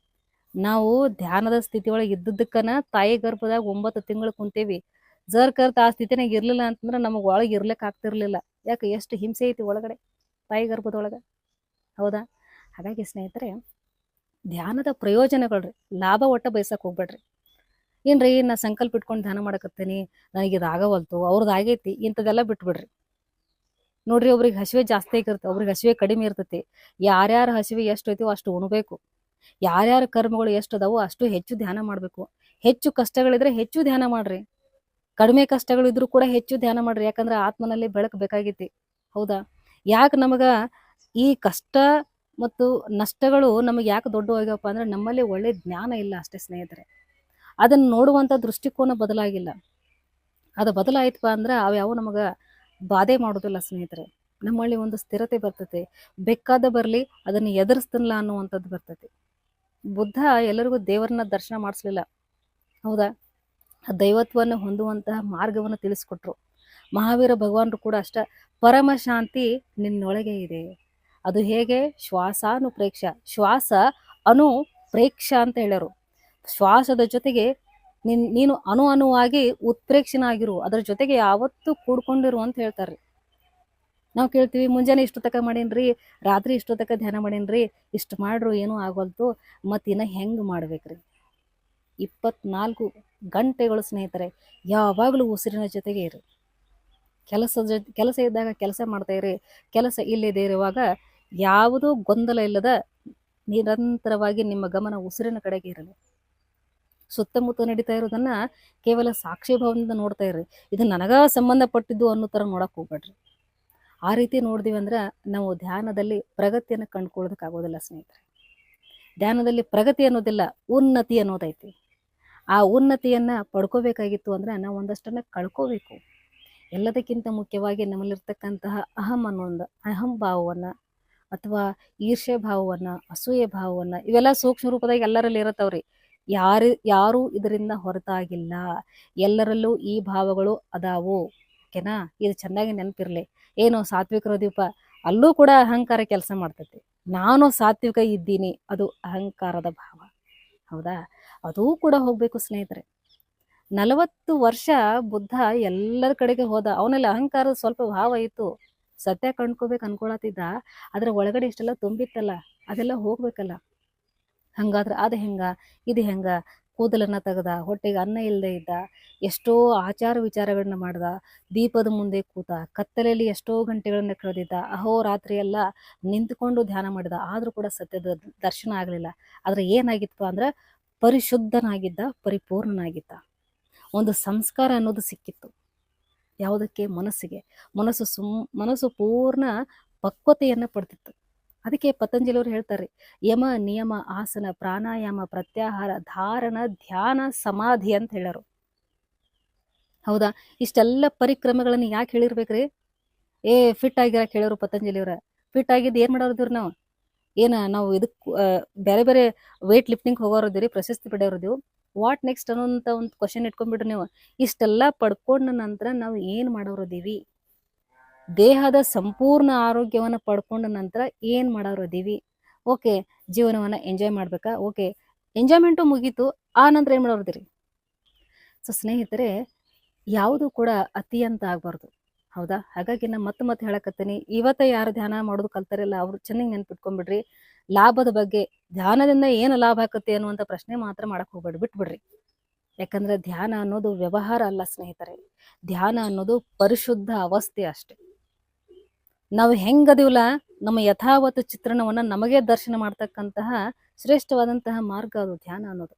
ನಾವು ಧ್ಯಾನದ ಸ್ಥಿತಿ ಒಳಗೆ ಇದ್ದದಕ್ಕನ ತಾಯಿ ಗರ್ಭದಾಗ 9 ತಿಂಗಳು ಕುಂತೇವಿ. ಕರ್ತ ಆ ಸ್ಥಿತಿನಾಗ ಇರ್ಲಿಲ್ಲ ಅಂತಂದ್ರೆ ನಮಗ್ ಒಳಗೆ ಇರ್ಲಿಕ್ಕೆ ಆಗ್ತಿರ್ಲಿಲ್ಲ. ಯಾಕೆ? ಎಷ್ಟು ಹಿಂಸೆ ಐತಿ ಒಳಗಡೆ ತಾಯಿ ಗರ್ಭದೊಳಗ. ಹೌದಾ? ಹಾಗಾಗಿ ಸ್ನೇಹಿತರೆ, ಧ್ಯಾನದ ಪ್ರಯೋಜನಗಳ್ರಿ, ಲಾಭ ಒಟ್ಟ ಬಯಸಕ್ ಹೋಗ್ಬೇಡ್ರಿ. ಏನ್ರಿ, ನಾ ಸಂಕಲ್ಪ ಇಟ್ಕೊಂಡು ಧ್ಯಾನ ಮಾಡಕತ್ತೀನಿ, ನನಗೆ ಇದು ಆಗವಲ್ತು, ಅವ್ರದ್ದು ಆಗೈತಿ, ಇಂಥದೆಲ್ಲ ಬಿಟ್ಬಿಡ್ರಿ. ನೋಡ್ರಿ, ಒಬ್ರಿಗೆ ಹಸಿವೆ ಜಾಸ್ತಿ ಆಗಿರುತ್ತೆ, ಒಬ್ರಿಗೆ ಹಸಿವೆ ಕಡಿಮೆ ಇರ್ತೈತಿ. ಯಾರ್ಯಾರ ಹಸಿವೆ ಎಷ್ಟು ಐತಿವೋ ಅಷ್ಟು ಉಣಬೇಕು. ಯಾರ್ಯಾರ ಕರ್ಮಗಳು ಎಷ್ಟು ಅದಾವೋ ಅಷ್ಟು ಹೆಚ್ಚು ಧ್ಯಾನ ಮಾಡ್ಬೇಕು. ಹೆಚ್ಚು ಕಷ್ಟಗಳಿದ್ರೆ ಹೆಚ್ಚು ಧ್ಯಾನ ಮಾಡ್ರಿ. ಕಡಿಮೆ ಕಷ್ಟಗಳು ಇದ್ರೂ ಕೂಡ ಹೆಚ್ಚು ಧ್ಯಾನ ಮಾಡ್ರಿ. ಯಾಕಂದ್ರೆ ಆತ್ಮನಲ್ಲಿ ಬೆಳಕು ಬೇಕಾಗೈತಿ. ಹೌದಾ? ಯಾಕೆ ನಮಗ ಈ ಕಷ್ಟ ಮತ್ತು ನಷ್ಟಗಳು ನಮಗೆ ಯಾಕೆ ದೊಡ್ಡವಾಗ್ಯಪ್ಪ ಅಂದ್ರೆ ನಮ್ಮಲ್ಲಿ ಒಳ್ಳೆ ಜ್ಞಾನ ಇಲ್ಲ ಅಷ್ಟೇ ಸ್ನೇಹಿತರೆ. ಅದನ್ನ ನೋಡುವಂತ ದೃಷ್ಟಿಕೋನ ಬದಲಾಗಿಲ್ಲ. ಅದು ಬದಲಾಯ್ತಪ್ಪ ಅಂದ್ರೆ ಅವ್ಯಾವು ನಮಗ ಬಾಧೆ ಮಾಡೋದಿಲ್ಲ ಸ್ನೇಹಿತರೆ. ನಮ್ಮಲ್ಲಿ ಒಂದು ಸ್ಥಿರತೆ ಬರ್ತೈತೆ. ಬೇಕಾದ ಬರ್ಲಿ, ಅದನ್ನ ಎದುರಿಸ್ತನಲ್ಲ ಅನ್ನುವಂಥದ್ದು ಬರ್ತೈತಿ. ಬುದ್ಧ ಎಲ್ಲರಿಗೂ ದೇವರನ್ನ ದರ್ಶನ ಮಾಡಿಸ್ಲಿಲ್ಲ. ಹೌದಾ? ದೈವತ್ವವನ್ನು ಹೊಂದುವಂತಹ ಮಾರ್ಗವನ್ನು ತಿಳಿಸ್ಕೊಟ್ರು. ಮಹಾವೀರ ಭಗವಾನರು ಕೂಡ ಅಷ್ಟ. ಪರಮ ಶಾಂತಿ ನಿನ್ನೊಳಗೆ ಇದೆ. ಅದು ಹೇಗೆ? ಶ್ವಾಸಾನುಪ್ರೇಕ್ಷ. ಶ್ವಾಸ ಅನು ಪ್ರೇಕ್ಷ ಅಂತ ಹೇಳ್ಯಾರು. ಶ್ವಾಸದ ಜೊತೆಗೆ ನೀನು ಅಣುವಾಗಿ ಉತ್ಪ್ರೇಕ್ಷನಾಗಿರು, ಅದರ ಜೊತೆಗೆ ಯಾವತ್ತೂ ಕೂಡ್ಕೊಂಡಿರು ಅಂತ ಹೇಳ್ತಾರ್ರಿ. ನಾವು ಕೇಳ್ತೀವಿ, ಮುಂಜಾನೆ ಇಷ್ಟು ತಕ ಮಾಡೀನ್ರಿ, ರಾತ್ರಿ ಇಷ್ಟು ತಕ ಧ್ಯಾನ ಮಾಡೀನ್ರಿ, ಇಷ್ಟು ಮಾಡ್ರು ಏನೂ ಆಗೋಲ್ತು, ಮತ್ತಿನ್ನ ಹೆಂಗ್ ಮಾಡ್ಬೇಕ್ರಿ? 24 ಗಂಟೆಗಳು ಸ್ನೇಹಿತರೆ ಯಾವಾಗಲೂ ಉಸಿರಿನ ಜೊತೆಗೆ ಇರಿ. ಕೆಲಸ ಇದ್ದಾಗ ಕೆಲಸ ಮಾಡ್ತಾ ಇರಿ. ಕೆಲಸ ಇಲ್ಲದೆ ಇರುವಾಗ ಯಾವುದೂ ಗೊಂದಲ ಇಲ್ಲದ ನಿರಂತರವಾಗಿ ನಿಮ್ಮ ಗಮನ ಉಸಿರಿನ ಕಡೆಗೆ ಇರಲಿ. ಸುತ್ತಮುತ್ತ ನಡೀತಾ ಇರೋದನ್ನ ಕೇವಲ ಸಾಕ್ಷಿ ಭಾವದಿಂದ ನೋಡ್ತಾ ಇರ್ರಿ. ಇದು ನನಗ ಸಂಬಂಧಪಟ್ಟಿದ್ದು ಅನ್ನೋ ಥರ ನೋಡಕ್ ಹೋಗ್ಬೇಡ್ರಿ. ಆ ರೀತಿ ನೋಡಿದ್ವಿ ಅಂದ್ರೆ ನಾವು ಧ್ಯಾನದಲ್ಲಿ ಪ್ರಗತಿಯನ್ನು ಕಂಡುಕೊಳ್ಳೋದಕ್ಕಾಗೋದಿಲ್ಲ ಸ್ನೇಹಿತರೆ. ಧ್ಯಾನದಲ್ಲಿ ಪ್ರಗತಿ ಅನ್ನೋದಿಲ್ಲ, ಉನ್ನತಿ ಅನ್ನೋದೈತಿ. ಆ ಉನ್ನತಿಯನ್ನ ಪಡ್ಕೋಬೇಕಾಗಿತ್ತು ಅಂದ್ರೆ ನಾವು ಒಂದಷ್ಟನ್ನ ಕಳ್ಕೋಬೇಕು. ಎಲ್ಲದಕ್ಕಿಂತ ಮುಖ್ಯವಾಗಿ ನಮ್ಮಲ್ಲಿರ್ತಕ್ಕಂತಹ ಅಹಂ ಭಾವವನ್ನ ಅಥವಾ ಈರ್ಷ್ಯ ಭಾವವನ್ನ, ಅಸೂಯೆ ಭಾವವನ್ನ, ಇವೆಲ್ಲ ಸೂಕ್ಷ್ಮ ರೂಪದಾಗ ಎಲ್ಲರಲ್ಲಿ ಇರತ್ತವ್ರಿ. ಯಾರು ಇದರಿಂದ ಹೊರತಾಗಿಲ್ಲ. ಎಲ್ಲರಲ್ಲೂ ಈ ಭಾವಗಳು ಅದಾವು. ಓಕೆನಾ? ಇದು ಚೆನ್ನಾಗಿ ನೆನಪಿರ್ಲಿ. ಏನು ಸಾತ್ವಿಕ ಹೃದಯಪ, ಅಲ್ಲೂ ಕೂಡ ಅಹಂಕಾರ ಕೆಲಸ ಮಾಡ್ತೈತಿ. ನಾನು ಸಾತ್ವಿಕ ಇದ್ದೀನಿ, ಅದು ಅಹಂಕಾರದ ಭಾವ. ಹೌದಾ? ಅದೂ ಕೂಡ ಹೋಗ್ಬೇಕು ಸ್ನೇಹಿತರೆ. 40 ವರ್ಷ ಬುದ್ಧ ಎಲ್ಲರ ಕಡೆಗೆ ಹೋದ. ಅವನಲ್ಲಿ ಅಹಂಕಾರದ ಸ್ವಲ್ಪ ಭಾವ ಇತ್ತು. ಸತ್ಯ ಕಂಡ್ಕೋಬೇಕು ಅನ್ಕೊಳತಿದ್ದ. ಅದ್ರ ಒಳಗಡೆ ಇಷ್ಟೆಲ್ಲ ತುಂಬಿತ್ತಲ್ಲ, ಅದೆಲ್ಲ ಹೋಗ್ಬೇಕಲ್ಲ. ಹಂಗಾದ್ರೆ ಅದು ಹೆಂಗ, ಇದು ಹೆಂಗ? ಕೂದಲನ್ನ ತೆಗೆದ, ಹೊಟ್ಟೆಗೆ ಅನ್ನ ಇಲ್ಲದೆ ಇದ್ದ, ಎಷ್ಟೋ ಆಚಾರ ವಿಚಾರಗಳನ್ನ ಮಾಡ್ದ, ದೀಪದ ಮುಂದೆ ಕೂತ, ಕತ್ತಲೆಯಲ್ಲಿ ಎಷ್ಟೋ ಗಂಟೆಗಳನ್ನ ಕಳೆದಿದ್ದ, ಅಹೋರಾತ್ರಿ ಎಲ್ಲ ನಿಂತ್ಕೊಂಡು ಧ್ಯಾನ ಮಾಡಿದ. ಆದ್ರೂ ಕೂಡ ಸತ್ಯದ ದರ್ಶನ ಆಗ್ಲಿಲ್ಲ. ಆದ್ರೆ ಏನಾಗಿತ್ತು ಅಂದ್ರೆ ಪರಿಶುದ್ಧನಾಗಿದ್ದ, ಪರಿಪೂರ್ಣನಾಗಿದ್ದ. ಒಂದು ಸಂಸ್ಕಾರ ಅನ್ನೋದು ಸಿಕ್ಕಿತ್ತು. ಯಾವುದಕ್ಕೆ? ಮನಸ್ಸಿಗೆ. ಮನಸ್ಸು ಪೂರ್ಣ ಪಕ್ವತೆಯನ್ನ ಪಡ್ತಿತ್ತು. ಅದಕ್ಕೆ ಪತಂಜಲಿಯವರು ಹೇಳ್ತಾರೆ, ಯಮ, ನಿಯಮ, ಆಸನ, ಪ್ರಾಣಾಯಾಮ, ಪ್ರತ್ಯಾಹಾರ, ಧಾರಣ, ಧ್ಯಾನ, ಸಮಾಧಿ ಅಂತ ಹೇಳರು. ಹೌದಾ? ಇಷ್ಟೆಲ್ಲ ಪರಿಕ್ರಮಗಳನ್ನು ಯಾಕೆ ಹೇಳಿರ್ಬೇಕ್ರಿ? ಫಿಟ್ ಆಗಿರಕ್ಕೆ ಹೇಳೋರು ಪತಂಜಲಿಯವರ. ಫಿಟ್ ಆಗಿದ್ದು ಏನ್ ಮಾಡೋರಿದ್ದೀವಿ ನಾವು ಇದಕ್ಕೆ ಬೇರೆ ಬೇರೆ ವೇಟ್ ಲಿಫ್ಟಿಂಗ್ ಹೋಗೋರಿದ್ದೀರಿ, ಪ್ರಶಸ್ತಿ ಪಡೆಯೋರಿದ್ದೀವಿ. ವಾಟ್ ನೆಕ್ಸ್ಟ್ ಅನ್ನೋಂಥ ಒಂದು ಕ್ವಶನ್ ಇಟ್ಕೊಂಡ್ಬಿಟ್ರಿ ನೀವು. ಇಷ್ಟೆಲ್ಲ ಪಡ್ಕೊಂಡ ನಂತರ ನಾವು ಏನ್ ಮಾಡೋರಿದ್ದೀವಿ? ದೇಹದ ಸಂಪೂರ್ಣ ಆರೋಗ್ಯವನ್ನು ಪಡ್ಕೊಂಡ ನಂತರ ಏನ್ ಮಾಡೋರಿದ್ದೀವಿ? ಓಕೆ, ಜೀವನವನ್ನ ಎಂಜಾಯ್ ಮಾಡ್ಬೇಕಾ? ಓಕೆ, ಎಂಜಾಯ್ಮೆಂಟು ಮುಗೀತು. ಆ ನಂತರ ಏನ್ ಮಾಡೋರಿದ್ದೀರಿ? ಸೊ ಸ್ನೇಹಿತರೆ, ಯಾವುದು ಕೂಡ ಅತಿ ಅಂತ ಆಗ್ಬಾರ್ದು. ಹೌದಾ? ಹಾಗಾಗಿ ನಾ ಮತ್ತೆ ಹೇಳಕತ್ತೀನಿ, ಇವತ್ತ ಯಾರು ಧ್ಯಾನ ಮಾಡೋದು ಕಲ್ತಾರಿಲ್ಲ ಅವ್ರು ಚೆನ್ನಾಗಿ ನೆನ್ಪಿಟ್ಕೊಂಡ್ಬಿಡ್ರಿ. ಲಾಭದ ಬಗ್ಗೆ, ಧ್ಯಾನದಿಂದ ಏನು ಲಾಭ ಆಕತ್ತೆ ಅನ್ನುವಂಥ ಪ್ರಶ್ನೆ ಮಾತ್ರ ಮಾಡಕ್ ಹೋಗ್ಬೇಡಿ, ಬಿಟ್ಬಿಡ್ರಿ. ಯಾಕಂದ್ರೆ ಧ್ಯಾನ ಅನ್ನೋದು ವ್ಯವಹಾರ ಅಲ್ಲ ಸ್ನೇಹಿತರೆ. ಧ್ಯಾನ ಅನ್ನೋದು ಪರಿಶುದ್ಧ ಅವಸ್ಥೆ ಅಷ್ಟೆ. ನಾವು ಹೆಂಗದಿವಲ್ಲ, ನಮ್ಮ ಯಥಾವತ್ ಚಿತ್ರಣವನ್ನ ನಮಗೆ ದರ್ಶನ ಮಾಡ್ತಕ್ಕಂತಹ ಶ್ರೇಷ್ಠವಾದಂತಹ ಮಾರ್ಗ ಅದು ಧ್ಯಾನ ಅನ್ನೋದು.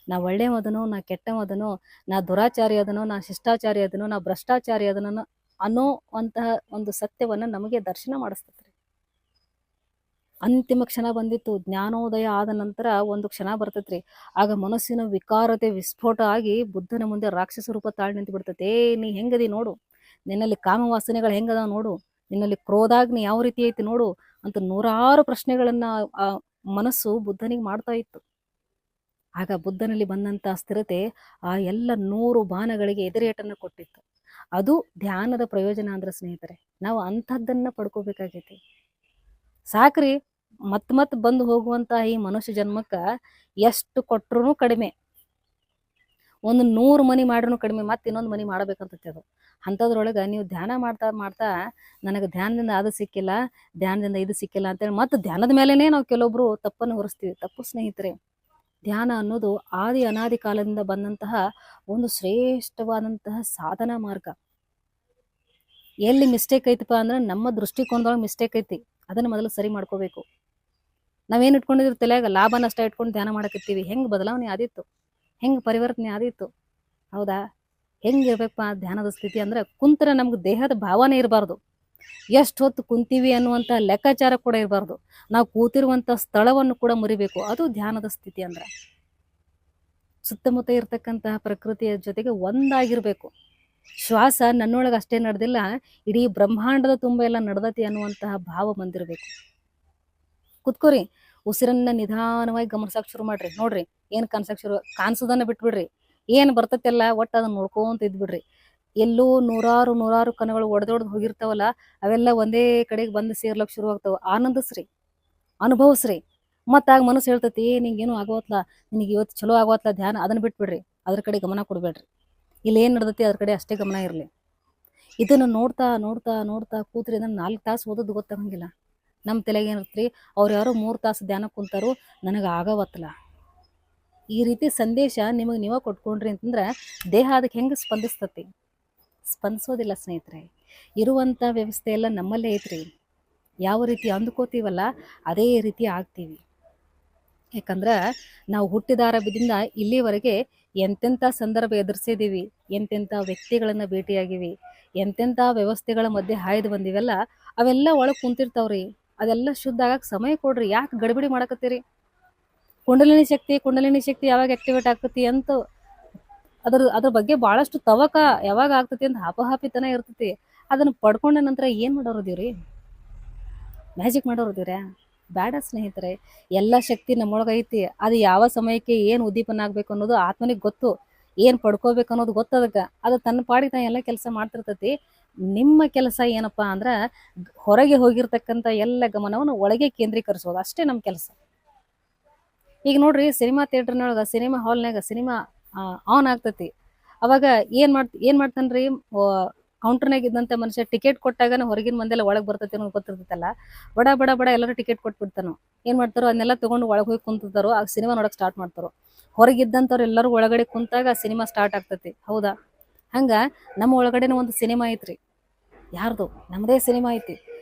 ನಾ ಒಳ್ಳೆಯವದನೋ, ನಾ ಕೆಟ್ಟವದನೋ, ನಾ ದುರಾಚಾರಿ ಅದನೋ, ನಾ ಶಿಷ್ಟಾಚಾರಿ ಅದನೋ, ನಾ ಭ್ರಷ್ಟಾಚಾರಿ ಅದನೋ ಅನ್ನೋವಂತಹ ಒಂದು ಸತ್ಯವನ್ನ ನಮಗೆ ದರ್ಶನ ಮಾಡಿಸ್ತತ್ರಿ. ಅಂತಿಮ ಕ್ಷಣ ಬಂದಿತ್ತು. ಜ್ಞಾನೋದಯ ಆದ ನಂತರ ಒಂದು ಕ್ಷಣ ಬರ್ತೈತ್ರಿ. ಆಗ ಮನಸ್ಸಿನ ವಿಕಾರತೆ ವಿಸ್ಫೋಟ ಆಗಿ ಬುದ್ಧನ ಮುಂದೆ ರಾಕ್ಷಸ ರೂಪ ತಾಳಿ ನಿಂತು ಬಿಡ್ತೈತೆ. ನೀ ಹೆಂಗದಿ ನೋಡು, ನಿನ್ನಲ್ಲಿ ಕಾಮವಾಸನೆಗಳು ಹೆಂಗದಾವ ನೋಡು, ನಿನ್ನಲ್ಲಿ ಕ್ರೋಧಾಗ್ನಿ ಯಾವ ರೀತಿ ಐತಿ ನೋಡು ಅಂತ 100 ಪ್ರಶ್ನೆಗಳನ್ನ ಆ ಮನಸ್ಸು ಬುದ್ಧನಿಗೆ ಮಾಡ್ತಾ ಇತ್ತು. ಆಗ ಬುದ್ಧನಲ್ಲಿ ಬಂದಂತ ಸ್ಥಿರತೆ ಆ ಎಲ್ಲ 100 ಬಾಣಗಳಿಗೆ ಎದುರೇಟನ್ನು ಕೊಟ್ಟಿತ್ತು. ಅದು ಧ್ಯಾನದ ಪ್ರಯೋಜನ ಅಂದ್ರೆ ಸ್ನೇಹಿತರೆ, ನಾವು ಅಂಥದ್ದನ್ನ ಪಡ್ಕೋಬೇಕಾಗೈತಿ. ಸಾಕ್ರಿ, ಮತ್ ಬಂದು ಹೋಗುವಂತ ಈ ಮನುಷ್ಯ ಜನ್ಮಕ್ಕ ಎಷ್ಟು ಕೊಟ್ರು ಕಡಿಮೆ. ಒಂದು 100 ಮನಿ ಮಾಡ್ರೂ ಕಡಿಮೆ, ಮತ್ತೆ ಇನ್ನೊಂದು ಮನಿ ಮಾಡಬೇಕಂತೈತಿ ಅದು. ಅಂಥದ್ರೊಳಗೆ ನೀವು ಧ್ಯಾನ ಮಾಡ್ತಾ ನನಗೆ ಧ್ಯಾನದಿಂದ ಅದು ಸಿಕ್ಕಿಲ್ಲ, ಧ್ಯಾನದಿಂದ ಇದು ಸಿಕ್ಕಿಲ್ಲ ಅಂತೇಳಿ ಮತ್ತೆ ಧ್ಯಾನದ ಮೇಲೇನೆ ನಾವು ಕೆಲವೊಬ್ರು ತಪ್ಪನ್ನು ಹೊರಿಸ್ತೀವಿ. ತಪ್ಪು ಸ್ನೇಹಿತರೆ. ಧ್ಯಾನ ಅನ್ನೋದು ಆದಿ ಅನಾದಿ ಕಾಲದಿಂದ ಬಂದಂತಹ ಒಂದು ಶ್ರೇಷ್ಠವಾದಂತಹ ಸಾಧನಾ ಮಾರ್ಗ. ಎಲ್ಲಿ ಮಿಸ್ಟೇಕ್ ಐತಪ್ಪ ಅಂದ್ರೆ ನಮ್ಮ ದೃಷ್ಟಿಕೋನದೊಳಗೆ ಮಿಸ್ಟೇಕ್ ಐತಿ. ಅದನ್ನ ಮೊದಲು ಸರಿ ಮಾಡ್ಕೋಬೇಕು. ನಾವೇನು ಇಟ್ಕೊಂಡಿದ್ರು ತಲೆಯಾಗ ಲಾಭ ನಷ್ಟ ಇಟ್ಕೊಂಡು ಧ್ಯಾನ ಮಾಡಕತ್ತೀವಿ. ಹೆಂಗ್ ಬದಲಾವಣೆ ಆದಿತ್ತು, ಹೆಂಗ್ ಪರಿವರ್ತನೆ ಆದಿತ್ತು? ಹೌದಾ? ಹೆಂಗಿರ್ಬೇಕಪ್ಪ ಧ್ಯಾನದ ಸ್ಥಿತಿ ಅಂದ್ರೆ, ಕುಂತರ ನಮ್ಗೆ ದೇಹದ ಭಾವನೆ ಇರಬಾರ್ದು, ಎಷ್ಟು ಹೊತ್ತು ಕುಂತೀವಿ ಅನ್ನುವಂಥ ಲೆಕ್ಕಾಚಾರ ಕೂಡ ಇರಬಾರ್ದು. ನಾವು ಕೂತಿರುವಂಥ ಸ್ಥಳವನ್ನು ಕೂಡ ಮುರಿಬೇಕು. ಅದು ಧ್ಯಾನದ ಸ್ಥಿತಿ ಅಂದ್ರೆ. ಸುತ್ತಮುತ್ತ ಇರ್ತಕ್ಕಂತಹ ಪ್ರಕೃತಿಯ ಜೊತೆಗೆ ಒಂದಾಗಿರ್ಬೇಕು. ಶ್ವಾಸ ನನ್ನೊಳಗೆ ಅಷ್ಟೇ ನಡೆದಿಲ್ಲ, ಇಡೀ ಬ್ರಹ್ಮಾಂಡದ ತುಂಬ ಎಲ್ಲ ನಡೆದತಿ ಅನ್ನುವಂತಹ ಭಾವ ಬಂದಿರಬೇಕು. ಕುತ್ಕೋರಿ, ಉಸಿರನ್ನ ನಿಧಾನವಾಗಿ ಗಮನಿಸಕ್ ಶುರು ಮಾಡ್ರಿ. ನೋಡ್ರಿ ಏನ್ ಕಾಣಿಸೋದನ್ನ ಬಿಟ್ಬಿಡ್ರಿ. ಏನ್ ಬರ್ತೈತೆಲ್ಲ ಒಟ್ಟು ಅದನ್ನ ನೋಡ್ಕೊಂತ ಇದ್ಬಿಡ್ರಿ. ಎಲ್ಲೋ ನೂರಾರು ಕಣಗಳು ಒಡೆದೊಡ್ದು ಹೋಗಿರ್ತಾವಲ್ಲ, ಅವೆಲ್ಲ ಒಂದೇ ಕಡೆಗೆ ಬಂದು ಸೇರ್ಲಕ್ ಶುರು ಆಗ್ತಾವ. ಆನಂದಿಸ್ರಿ, ಅನುಭವಿಸ್ರಿ. ಮತ್ತಾಗ ಮನಸ್ಸು ಹೇಳ್ತೈತಿ, ನಿಂಗೇನು ಆಗೋತ್ಲ, ನಿನಗೆ ಇವತ್ತು ಚಲೋ ಆಗೋತ್ಲ ಧ್ಯಾನ, ಅದನ್ನ ಬಿಟ್ಬಿಡ್ರಿ. ಅದ್ರ ಕಡೆ ಗಮನ ಕೊಡ್ಬೇಡ್ರಿ. ಇಲ್ಲಿ ಏನ್ ನಡೆದೈತಿ ಅದ್ರ ಕಡೆ ಅಷ್ಟೇ ಗಮನ ಇರಲಿ. ಇದನ್ನ ನೋಡ್ತಾ ಕೂತ್ರಿ ಅಂದ್ರೆ 4 ತಾಸು ಓದೋದು ಗೊತ್ತಾಗಂಗಿಲ್ಲ. ನಮ್ಮ ತಲೆಗೆ ಏನಿರ್ತ್ರಿ, ಅವ್ರು ಯಾರೋ 3 ತಾಸು ಧ್ಯಾನ ಕುಂತಾರು, ನನಗೆ ಆಗವತ್ತಲ್ಲ. ಈ ರೀತಿ ಸಂದೇಶ ನಿಮಗೆ ನೀವ ಕೊಟ್ಕೊಂಡ್ರಿ ಅಂತಂದ್ರೆ ದೇಹ ಅದಕ್ಕೆ ಹೆಂಗೆ ಸ್ಪಂದಿಸ್ತತಿ? ಸ್ಪಂದಿಸೋದಿಲ್ಲ ಸ್ನೇಹಿತರೆ. ಇರುವಂಥ ವ್ಯವಸ್ಥೆ ಎಲ್ಲ ನಮ್ಮಲ್ಲೇ ಐತ್ರಿ. ಯಾವ ರೀತಿ ಅಂದ್ಕೋತೀವಲ್ಲ ಅದೇ ರೀತಿ ಆಗ್ತೀವಿ. ಯಾಕಂದ್ರೆ ನಾವು ಹುಟ್ಟಿದಾರ ಬಿದಿಂದ ಇಲ್ಲಿವರೆಗೆ ಎಂತೆಂಥ ಸಂದರ್ಭ ಎದುರಿಸಿದೀವಿ, ಎಂತೆಂಥ ವ್ಯಕ್ತಿಗಳನ್ನ ಭೇಟಿಯಾಗಿವಿ, ಎಂತೆಂಥ ವ್ಯವಸ್ಥೆಗಳ ಮಧ್ಯೆ ಹಾಯ್ದು ಬಂದಿವೆಲ್ಲ, ಅವೆಲ್ಲ ಒಳಗೆ ಕುಂತಿರ್ತಾವ್ರಿ. ಅದೆಲ್ಲ ಶುದ್ಧ ಆಗಕ್ಕೆ ಸಮಯ ಕೊಡ್ರಿ. ಯಾಕೆ ಗಡಿಬಿಡಿ ಮಾಡಕತ್ತೀರಿ? ಕುಂಡಲಿನಿ ಶಕ್ತಿ ಯಾವಾಗ ಆಕ್ಟಿವೇಟ್ ಆಗ್ತತಿ ಅಂತ ಅದ್ರ ಬಗ್ಗೆ ಬಹಳಷ್ಟು ತವಕ ಯಾವಾಗ ಆಗ್ತತಿ ಅಂತ ಹಾಪಾಹಾಪಿತನ ಇರ್ತತಿ. ಅದನ್ನ ಪಡ್ಕೊಂಡ ನಂತರ ಏನ್ ಮಾಡೋರದೀವ್ರಿ? ಮ್ಯಾಜಿಕ್ ಮಾಡೋರದೀವ್ರ? ಬೇಡ ಸ್ನೇಹಿತರೆ. ಎಲ್ಲ ಶಕ್ತಿ ನಮ್ಮೊಳಗೈತಿ. ಅದು ಯಾವ ಸಮಯಕ್ಕೆ ಏನ್ ಉದ್ದೀಪನ ಆಗ್ಬೇಕು ಅನ್ನೋದು ಆತ್ಮನಿಗೆ ಗೊತ್ತು. ಏನ್ ಪಡ್ಕೋಬೇಕು ಅನ್ನೋದು ಗೊತ್ತದಕ್ಕ. ಅದು ತನ್ನ ಪಾಡಿಗೆ ತಾನು ಎಲ್ಲ ಕೆಲಸ ಮಾಡ್ತಿರ್ತತಿ. ನಿಮ್ಮ ಕೆಲಸ ಏನಪ್ಪಾ ಅಂದ್ರ ಹೊರಗೆ ಹೋಗಿರ್ತಕ್ಕಂಥ ಎಲ್ಲ ಗಮನವನ್ನು ಒಳಗೆ ಕೇಂದ್ರೀಕರಿಸೋದು ಅಷ್ಟೇ ನಮ್ಮ ಕೆಲಸ. ಈಗ ನೋಡ್ರಿ, ಸಿನಿಮಾ ಥಿಯೇಟರ್ನೊಳಗ, ಸಿನಿಮಾ ಹಾಲ್ನಾಗ ಸಿನಿಮಾ ಆನ್ ಆಗ್ತತಿ. ಅವಾಗ ಏನ್ ಮಾಡ್ತಾನ್ರಿ, ಕೌಂಟರ್ನಾಗ ಇದ್ದಂತ ಮನುಷ್ಯ ಟಿಕೆಟ್ ಕೊಟ್ಟಾಗನ ಹೊರಗಿನ ಮಂದೆಲ್ಲ ಒಳಗ್ ಬರ್ತೈತಿ ಅನ್ನೋದು ಗೊತ್ತಿರ್ತೈತಲ್ಲ, ಬಡ ಬಡ ಬಡ ಎಲ್ಲರೂ ಟಿಕೆಟ್ ಕೊಟ್ಬಿಡ್ತಾನೋ. ಏನ್ ಮಾಡ್ತಾರೋ ಅದನ್ನೆಲ್ಲ ತಗೊಂಡು ಒಳಗೆ ಹೋಗಿ ಕುಂತಿರ್ತಾರೋ, ಆಗ ಸಿನಿಮಾ ನೋಡಕ್ ಸ್ಟಾರ್ಟ್ ಮಾಡ್ತಾರೋ. ಹೊರಗಿದ್ದಂಥವ್ರು ಎಲ್ಲರೂ ಒಳಗಡೆ ಕುಂತಾಗ ಸಿನಿಮಾ ಸ್ಟಾರ್ಟ್ ಆಗ್ತತಿ. ಹೌದಾ? ಹಂಗ ನಮ್ಮ ಒಳಗಡೆನ ಒಂದು ಸಿನಿಮಾ ಐತ್ರಿ. ಯಾರ್ದು? ನಮ್ಮದೇ ಸಿನಿಮಾ ಐತಿ.